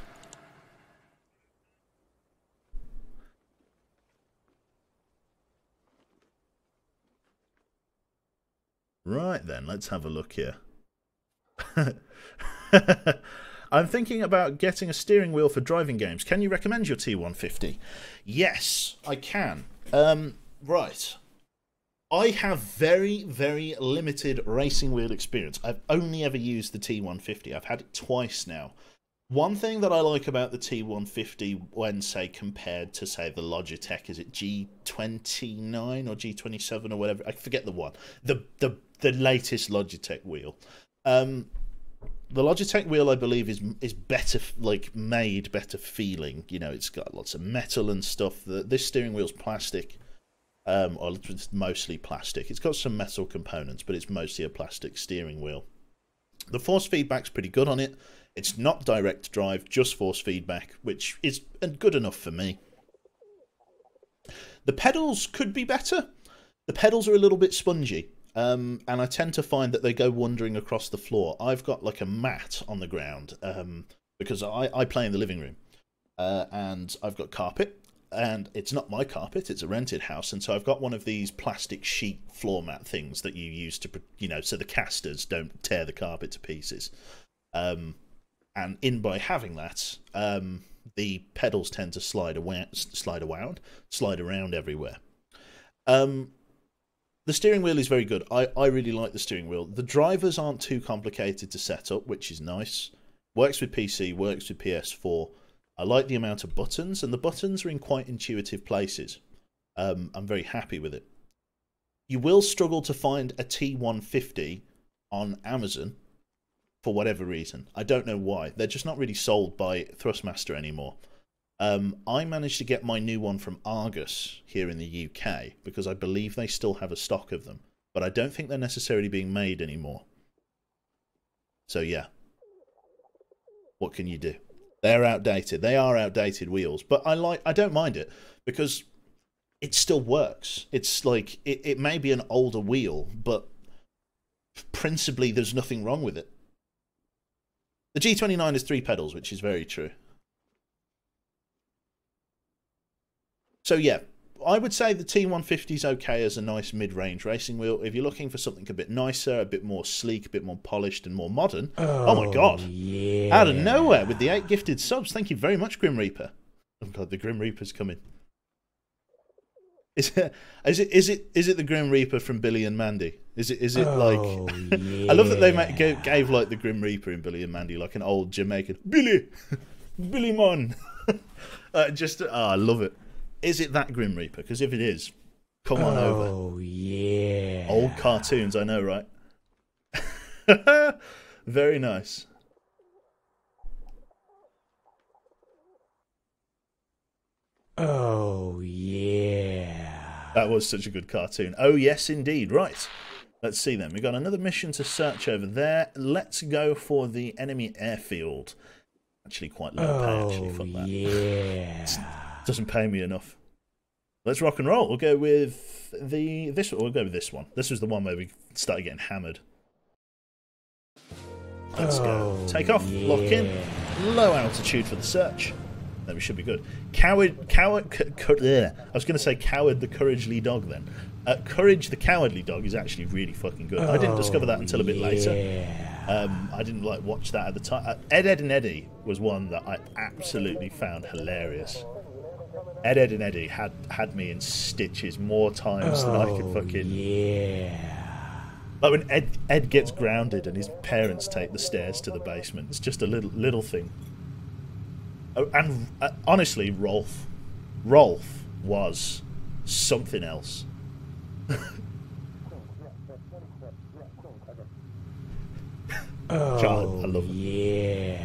Right then, let's have a look here. I'm thinking about getting a steering wheel for driving games. Can you recommend your T150? Yes, I can. Right. I have very, very limited racing wheel experience. I've only ever used the T150. I've had it twice now. One thing that I like about the T150 when, say, compared to, say, the Logitech, is it G29 or G27 or whatever? I forget the one. The latest Logitech wheel. The Logitech wheel, I believe, is better, like, made, better feeling. You know, it's got lots of metal and stuff. This steering wheel's plastic, or it's mostly plastic. It's got some metal components, but it's mostly a plastic steering wheel. The force feedback's pretty good on it. It's not direct drive, just force feedback, which is good enough for me. The pedals could be better. The pedals are a little bit spongy, and I tend to find that they go wandering across the floor. I've got like a mat on the ground, because I play in the living room. and I've got carpet, and it's not my carpet, it's a rented house, and so I've got one of these plastic sheet floor mat things that you use to, so the casters don't tear the carpet to pieces. And in by having that, the pedals tend to slide around everywhere. The steering wheel is very good. I really like the steering wheel. The drivers aren't too complicated to set up, which is nice. Works with PC, works with PS4. I like the amount of buttons, and the buttons are in quite intuitive places. I'm very happy with it. You will struggle to find a T150 on Amazon for whatever reason. I don't know why. They're just not really sold by Thrustmaster anymore. I managed to get my new one from Argus here in the UK because I believe they still have a stock of them, but I don't think they're necessarily being made anymore. So yeah, what can you do? They're outdated. They are outdated wheels, but I don't mind it because it still works. It's like it may be an older wheel, but principally there's nothing wrong with it. The G29 has 3 pedals, which is very true. So yeah, I would say the T150 is okay as a nice mid-range racing wheel. If you're looking for something a bit nicer, a bit more sleek, a bit more polished and more modern, oh my god, yeah. Out of nowhere with the 8 gifted subs. Thank you very much, Grim Reaper. Oh god, the Grim Reaper's coming. Is it the Grim Reaper from Billy and Mandy? Is it like? Yeah. I love that they gave like the Grim Reaper in Billy and Mandy like an old Jamaican Billy Mon. I love it. Is it that Grim Reaper? Because if it is, come on over. Oh, yeah. Old cartoons, I know, right? Very nice. Oh, yeah. That was such a good cartoon. Oh, yes, indeed. Right. Let's see then. We've got another mission to search over there. Let's go for the enemy airfield. Actually, quite low pay, actually. Fuck that. Yeah. Doesn't pay me enough. Let's rock and roll. We'll go with this one. We'll go with this one. This was the one where we started getting hammered. Let's go. Take off. Yeah. Lock in. Low altitude for the search. Then we should be good. I was going to say Coward the Couragely Dog then. Courage the Cowardly Dog is actually really fucking good. I didn't discover that until a bit later. I didn't watch that at the time. Ed, Ed and Eddie was one that I absolutely found hilarious. Ed, Ed and Eddie had me in stitches more times than I could fucking... Yeah. Like when Ed gets grounded and his parents take the stairs to the basement. It's just a little thing. Oh, and honestly, Rolf was something else. Child, I love him. Yeah.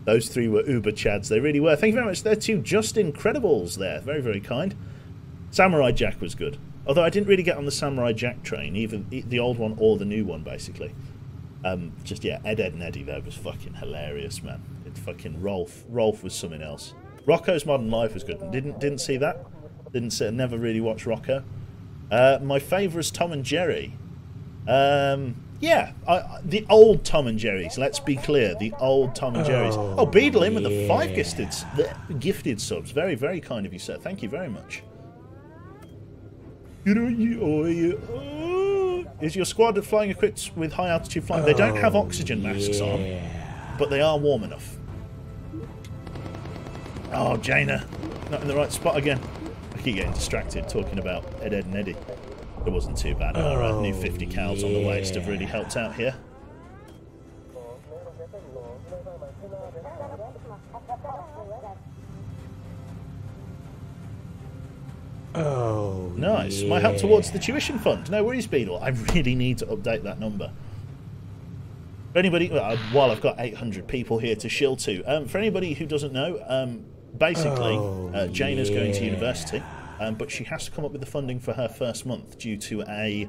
Those 3 were uber chads. They really were. Thank you very much. They're 2 just incredibles there. Very, very kind. Samurai Jack was good. Although I didn't really get on the Samurai Jack train, either the old one or the new one, basically. Just, yeah, Ed, Ed and Eddie, though, was fucking hilarious, man. It fucking Rolf was something else. Rocco's Modern Life was good. Didn't see that. Never really watched Rocco. My favourite's Tom and Jerry. Yeah, the old Tom and Jerry's. Let's be clear, the old Tom and Jerry's. Oh, Beadle in with the 5 gifted subs. Very, very kind of you, sir. Thank you very much. Is your squad flying equipped with high altitude flying? They don't have oxygen masks on, but they are warm enough. Oh, Jaina, not in the right spot again. I keep getting distracted talking about Ed, Ed and Eddie. It wasn't too bad. Our new 50 cals on the waist have really helped out here. Oh, nice. yeah. My help towards the tuition fund. No worries, Beadle. I really need to update that number. For anybody, while I've got 800 people here to shill to, for anybody who doesn't know, basically, Jaina's going to university. But she has to come up with the funding for her first month due to the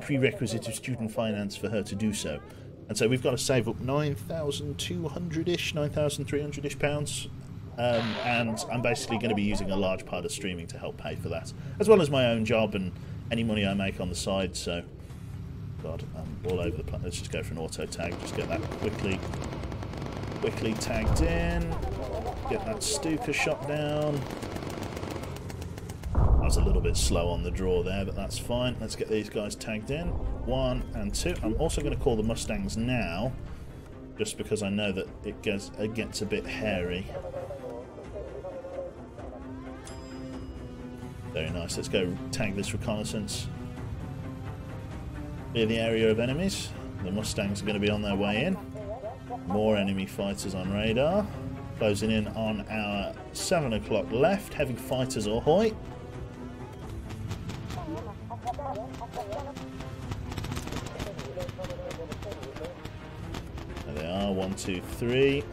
prerequisite of student finance for her to do so. And so we've got to save up 9,200-ish, 9,300-ish pounds. And I'm basically going to be using a large part of streaming to help pay for that, as well as my own job and any money I make on the side. So God, I'm all over the place. Let's just go for an auto tag. Just get that quickly tagged in. Get that Stuka shot down. I was a little bit slow on the draw there, but that's fine. Let's get these guys tagged in. 1 and 2. I'm also going to call the Mustangs now, just because I know that it gets a bit hairy. Very nice. Let's go tag this reconnaissance. Clear the area of enemies. The Mustangs are going to be on their way in. More enemy fighters on radar. Closing in on our 7 o'clock left. Heavy fighters ahoy. There they are. 1, 2, 3.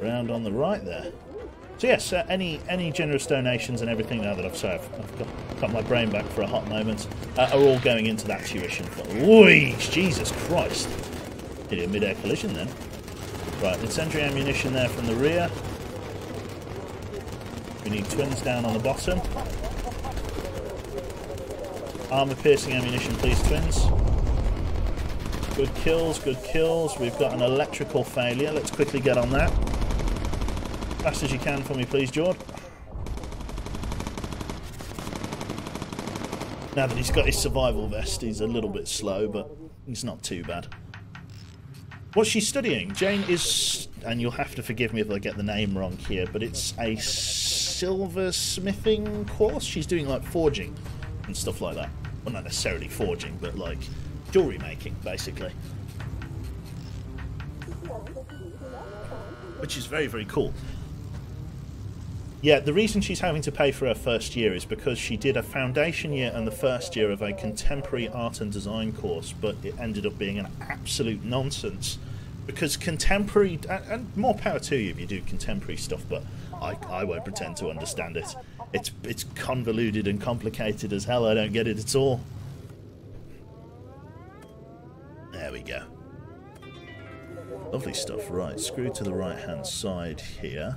Round on the right there. So yes, any generous donations and everything now that I've got my brain back for a hot moment are all going into that tuition fund. Oi, Jesus Christ! Did a mid-air collision then. Right, incendiary ammunition there from the rear. We need twins down on the bottom. Armor-piercing ammunition, please, twins. Good kills, good kills. We've got an electrical failure. Let's quickly get on that. Fast as you can for me, please, Jord. Now that he's got his survival vest, he's a little bit slow, but he's not too bad. What's she studying? Jane is, and you'll have to forgive me if I get the name wrong here, but it's a silversmithing course. She's doing like forging and stuff like that. Well, not necessarily forging, but like jewellery making, basically. Which is very, very cool. Yeah, the reason she's having to pay for her first year is because she did a foundation year and the first year of a contemporary art and design course, but it ended up being an absolute nonsense. Because contemporary, and more power to you if you do contemporary stuff, but I won't pretend to understand it. It's convoluted and complicated as hell. I don't get it at all. There we go. Lovely stuff. Right, screw to the right hand side here.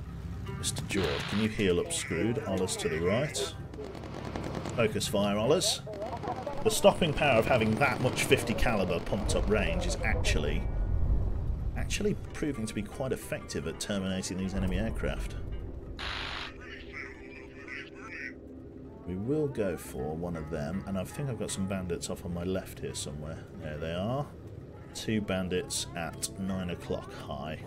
Mr. George, can you heal up Screwed? Ollers to the right. Focus fire, Ollers. The stopping power of having that much 50 caliber pumped up range is actually proving to be quite effective at terminating these enemy aircraft. We will go for one of them, and I think I've got some bandits off on my left here somewhere. There they are. 2 bandits at 9 o'clock high.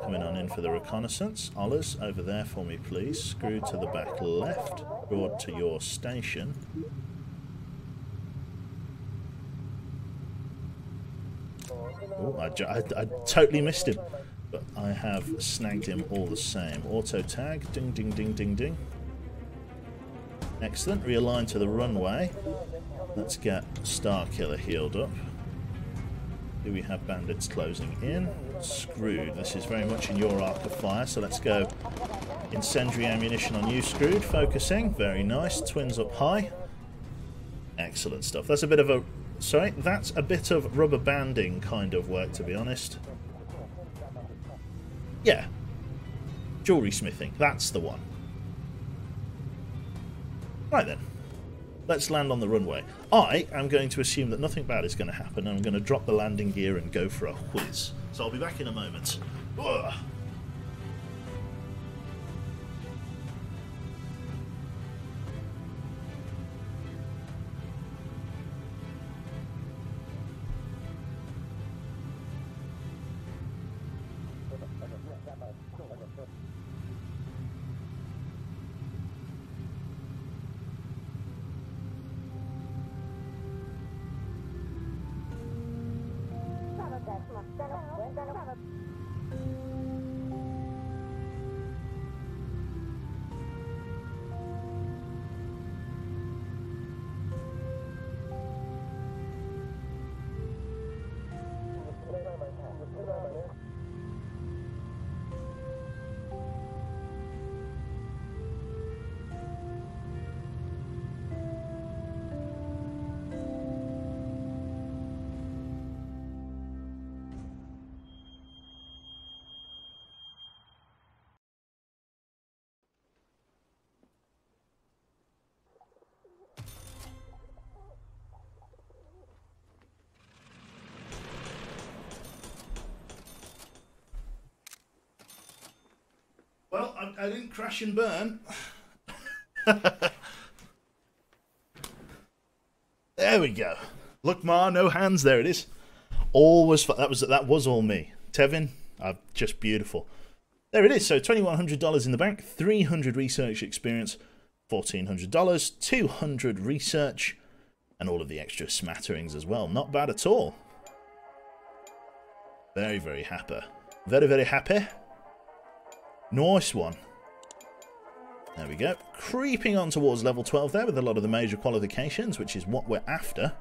Coming on in for the reconnaissance. Ollers, over there for me, please. Screwed to the back left. Brought to your station. Oh, I totally missed him. But I have snagged him all the same. Auto tag. Ding, ding, ding, ding, ding. Excellent. Realign to the runway. Let's get Starkiller healed up. Do we have bandits closing in? Screwed. This is very much in your arc of fire, so let's go incendiary ammunition on you, Screwed. Focusing. Very nice. Twins up high. Excellent stuff. That's a bit of a... Sorry, that's a bit of rubber banding kind of work, to be honest. Yeah. Jewellery smithing. That's the one. Right then. Let's land on the runway. I am going to assume that nothing bad is going to happen. I'm going to drop the landing gear and go for a whiz. So I'll be back in a moment. Ugh. Well, I didn't crash and burn. There we go. Look, Ma, no hands. There it is. All was that was all me. Tevin, just beautiful. There it is. So $2,100 in the bank, 300 research experience, $1,400, 200 research, and all of the extra smatterings as well. Not bad at all. Very, very happy. Very, very happy. Nice one. There we go. Creeping on towards level 12 there with a lot of the major qualifications, which is what we're after.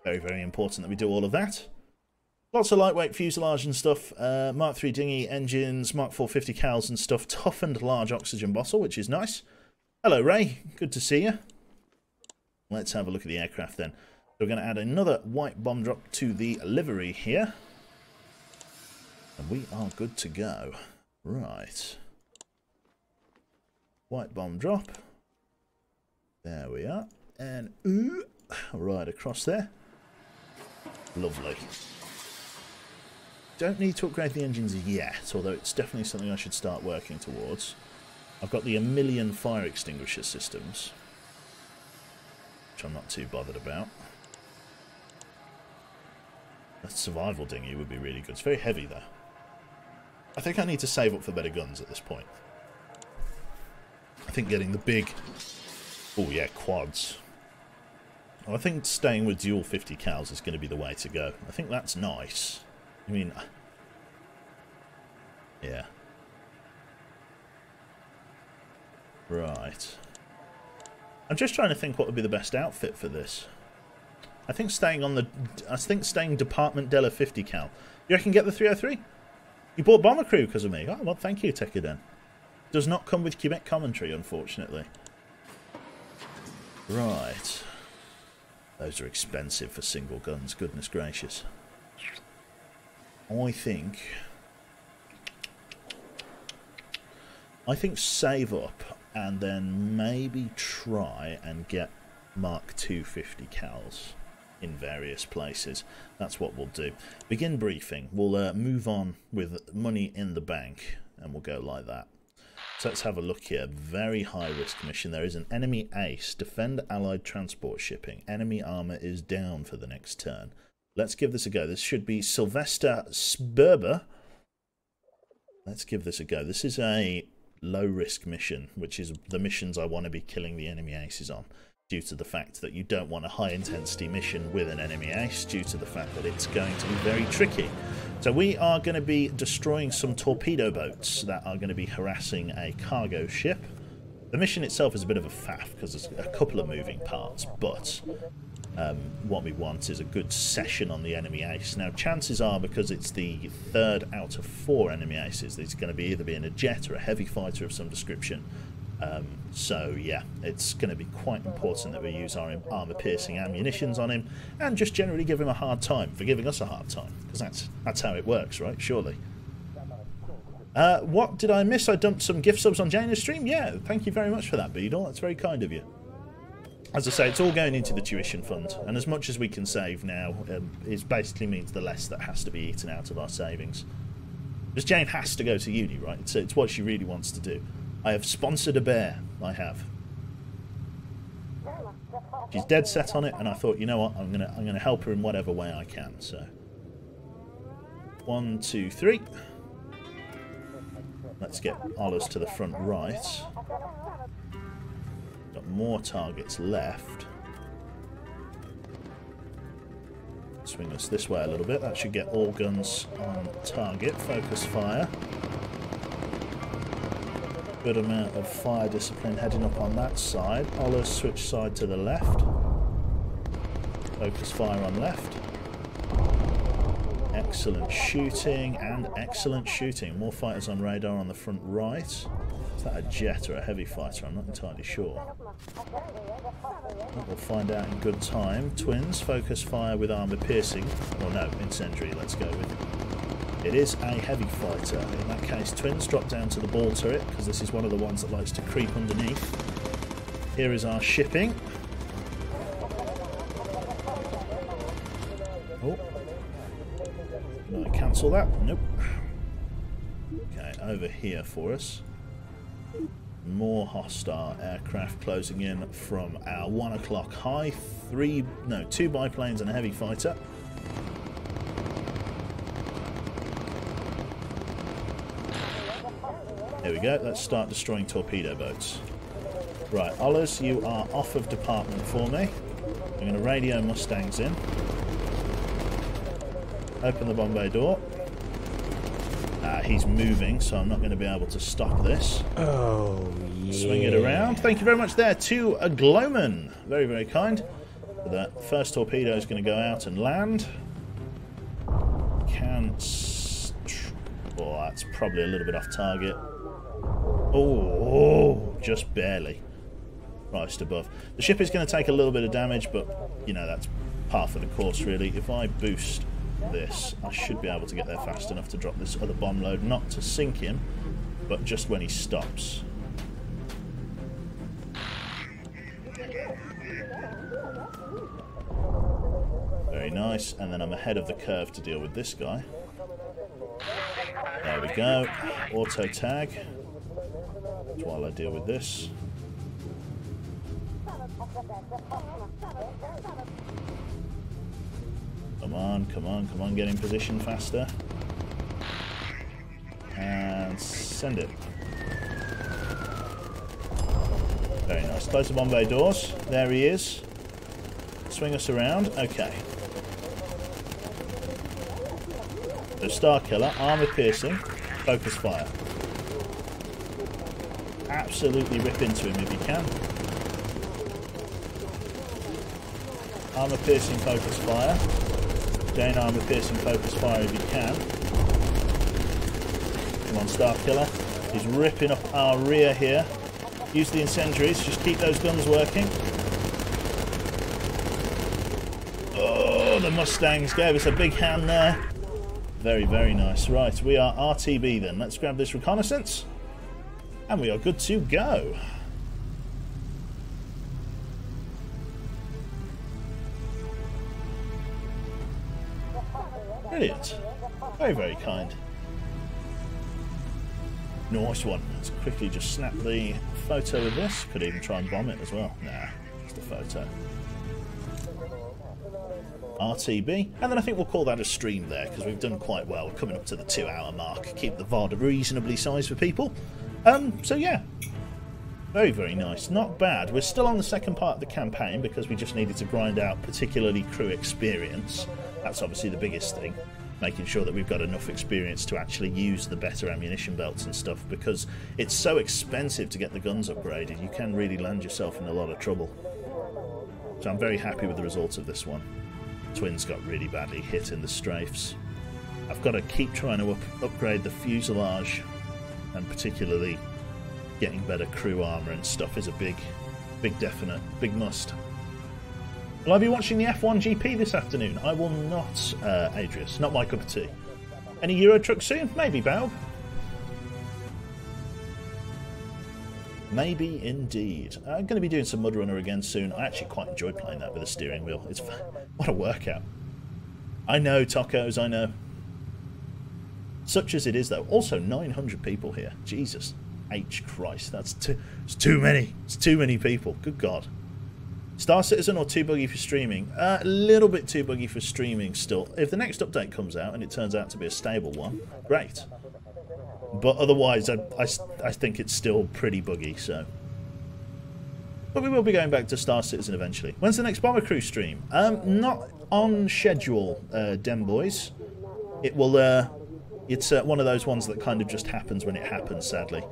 Very, very important that we do all of that. Lots of lightweight fuselage and stuff. Mark III dinghy engines, Mark IV 50 cals and stuff. Toughened large oxygen bottle, which is nice. Hello, Ray. Good to see you. Let's have a look at the aircraft then. We're going to add another white bomb drop to the livery here. And we are good to go. Right. White bomb drop. There we are. And ooh, right across there. Lovely. Don't need to upgrade the engines yet, although it's definitely something I should start working towards. I've got the 1,000,000 fire extinguisher systems, which I'm not too bothered about. That survival dinghy would be really good. It's very heavy though. I think I need to save up for better guns at this point. I think getting the big... oh yeah, quads. I think staying with dual 50 cals is going to be the way to go. I think that's nice. I mean... yeah. Right. I'm just trying to think what would be the best outfit for this. I think staying on the... I think staying Department Della 50 cal. You reckon get the 303? You bought Bomber Crew because of me. Oh, well, thank you, Tekiden. Does not come with Quebec commentary, unfortunately. Right. Those are expensive for single guns, goodness gracious. I think save up and then maybe try and get Mark II 50 cals in various places. That's what we'll do. Begin briefing. We'll move on with money in the bank and we'll go like that. So let's have a look here. Very high risk mission. There is an enemy ace. Defend allied transport shipping. Enemy armor is down for the next turn. Let's give this a go. This should be Sylvester Sberber. Let's give this a go. This is a low risk mission, which is the missions I want to be killing the enemy aces on, due to the fact that you don't want a high intensity mission with an enemy ace, due to the fact that it's going to be very tricky. So we are going to be destroying some torpedo boats that are going to be harassing a cargo ship. The mission itself is a bit of a faff because there's a couple of moving parts, but what we want is a good session on the enemy ace. Now chances are, because it's the third out of 4 enemy aces, it's going to be either being a jet or a heavy fighter of some description. So yeah, it's going to be quite important that we use our armor-piercing ammunitions on him, and just generally give him a hard time for giving us a hard time, because that's how it works, right? Surely. What did I miss? I dumped some gift subs on Jane's stream. Yeah, thank you very much for that, Beadle. That's very kind of you. As I say, it's all going into the tuition fund, and as much as we can save now, it basically means the less that has to be eaten out of our savings. Because Jane has to go to uni, right? It's what she really wants to do. I have sponsored a bear. I have. She's dead set on it, and I thought, you know what, I'm gonna help her in whatever way I can. So, 1, 2, 3. Let's get Ollers to the front right. Got more targets left. Swing us this way a little bit. That should get all guns on target. Focus fire. Good amount of fire discipline heading up on that side. Ollers switch side to the left. Focus fire on left. Excellent shooting and excellent shooting. More fighters on radar on the front right. Is that a jet or a heavy fighter? I'm not entirely sure. We'll find out in good time. Twins, focus fire with armor piercing. Or no, incendiary, let's go with it. It is a heavy fighter. In that case, Twins drop down to the ball turret, because this is one of the ones that likes to creep underneath. Here is our shipping. Oh. Can I cancel that? Nope. Okay, over here for us. More hostile aircraft closing in from our 1 o'clock high. 2 biplanes and a heavy fighter. There we go. Let's start destroying torpedo boats. Right, Ollers, you are off of department for me. I'm going to radio Mustangs in. Open the bomb bay door. He's moving, so I'm not going to be able to stop this. Oh, yeah. Swing it around. Thank you very much there to a Glowman. Very, very kind. The first torpedo is going to go out and land. Oh, that's probably a little bit off target. Oh, just barely. Right above. The ship is going to take a little bit of damage, but, you know, that's par for the course, really. If I boost this, I should be able to get there fast enough to drop this other bomb load, not to sink him, but just when he stops. Very nice, and then I'm ahead of the curve to deal with this guy. There we go. Auto tag. While I deal with this. Come on, come on, come on, get in position faster. And send it. Very nice. Close the bomb bay doors. There he is. Swing us around. Okay. So Star Killer, armor piercing, focus fire. Absolutely rip into him if you can. Armor piercing, focus fire. Gain armor piercing, focus fire if you can. Come on, Star Killer. He's ripping up our rear here. Use the incendiaries. Just keep those guns working. Oh, the Mustangs gave us a big hand there. Very, very nice. Right, we are RTB then. Let's grab this reconnaissance. And we are good to go. Brilliant. Very, very kind. Nice one. Let's quickly just snap the photo of this. Could even try and bomb it as well. Nah, just a photo. RTB. And then I think we'll call that a stream there, because we've done quite well. We're coming up to the 2-hour mark. Keep the VOD reasonably sized for people. So yeah. Very, very nice. Not bad. We're still on the second part of the campaign because we just needed to grind out particularly crew experience. That's obviously the biggest thing. Making sure that we've got enough experience to actually use the better ammunition belts and stuff, because it's so expensive to get the guns upgraded. You can really land yourself in a lot of trouble. So I'm very happy with the results of this one. Twins got really badly hit in the strafes. I've got to keep trying to upgrade the fuselage, and particularly getting better crew armour and stuff is a big definite, big must. Will I be watching the F1 GP this afternoon? I will not, Adrius. Not my cup of tea. Any Euro truck soon? Maybe, Baub. Maybe indeed. I'm going to be doing some Mud Runner again soon. I actually quite enjoy playing that with a steering wheel. It's what a workout. I know, tacos, I know. Such as it is, though. Also, 900 people here. Jesus. H Christ. That's it's too many. It's too many people. Good God. Star Citizen or too buggy for streaming? A little bit too buggy for streaming still. If the next update comes out and it turns out to be a stable one, great. But otherwise, I think it's still pretty buggy, so. But we will be going back to Star Citizen eventually. When's the next Bomber Crew stream? Not on schedule, Dem Boys. It will, it's one of those ones that kind of just happens when it happens, sadly.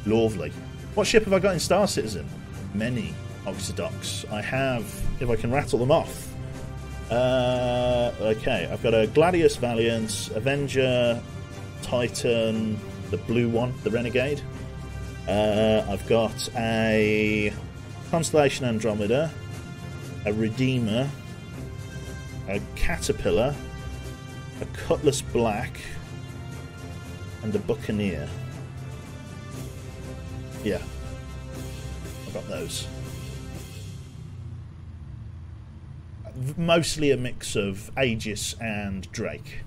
Lovely. What ship have I got in Star Citizen? Many Oxydocs. I have, if I can rattle them off. Okay, I've got a Gladius Valiant, Avenger, Titan, the blue one, the Renegade. I've got a Constellation Andromeda, a Redeemer, a Caterpillar, a Cutlass Black, and a Buccaneer. Yeah, I've got those. Mostly a mix of Aegis and Drake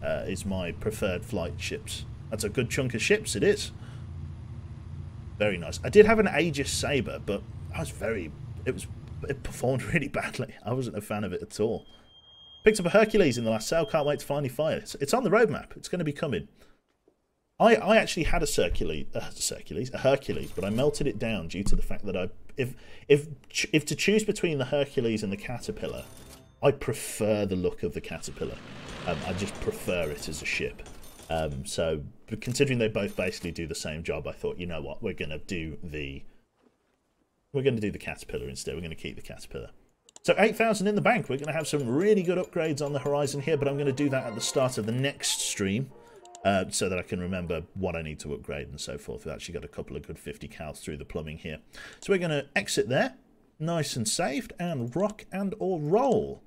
is my preferred flight ships. That's a good chunk of ships, it is. Very nice. I did have an Aegis Sabre, but it performed really badly. I wasn't a fan of it at all. Picked up a Hercules in the last sale. Can't wait to finally fire it. It's on the roadmap. It's going to be coming. I actually had a Hercules, but I melted it down due to the fact that if to choose between the Hercules and the Caterpillar, I prefer the look of the Caterpillar. I just prefer it as a ship. So considering they both basically do the same job, I thought, you know what, we're going to do the Caterpillar instead. We're going to keep the Caterpillar. So 8,000 in the bank. We're going to have some really good upgrades on the horizon here, but I'm going to do that at the start of the next stream. So that I can remember what I need to upgrade and so forth. We've actually got a couple of good 50 cals through the plumbing here. So we're going to exit there, nice and saved, and rock and or roll.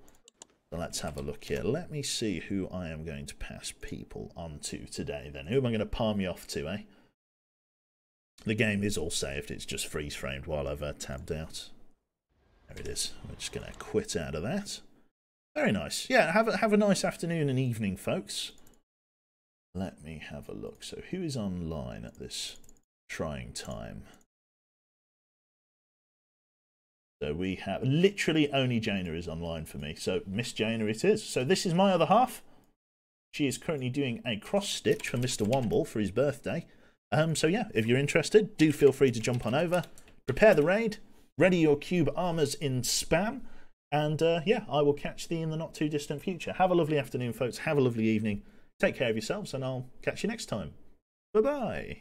So let's have a look here. Let me see who I am going to pass people on to today then. Who am I going to palm you off to, eh? The game is all saved. It's just freeze-framed while I've tabbed out. There it is. We're just going to quit out of that. Very nice. Yeah, have a nice afternoon and evening, folks. Let me have a look. So who is online at this trying time? So we have literally only Jaina is online for me. So Miss Jaina it is. So this is my other half. She is currently doing a cross stitch for Mr. Womble for his birthday. So yeah, if you're interested, do feel free to jump on over. Prepare the raid. Ready your cube armors in spam. And yeah, I will catch thee in the not too distant future. Have a lovely afternoon, folks. Have a lovely evening. Take care of yourselves, and I'll catch you next time. Bye-bye.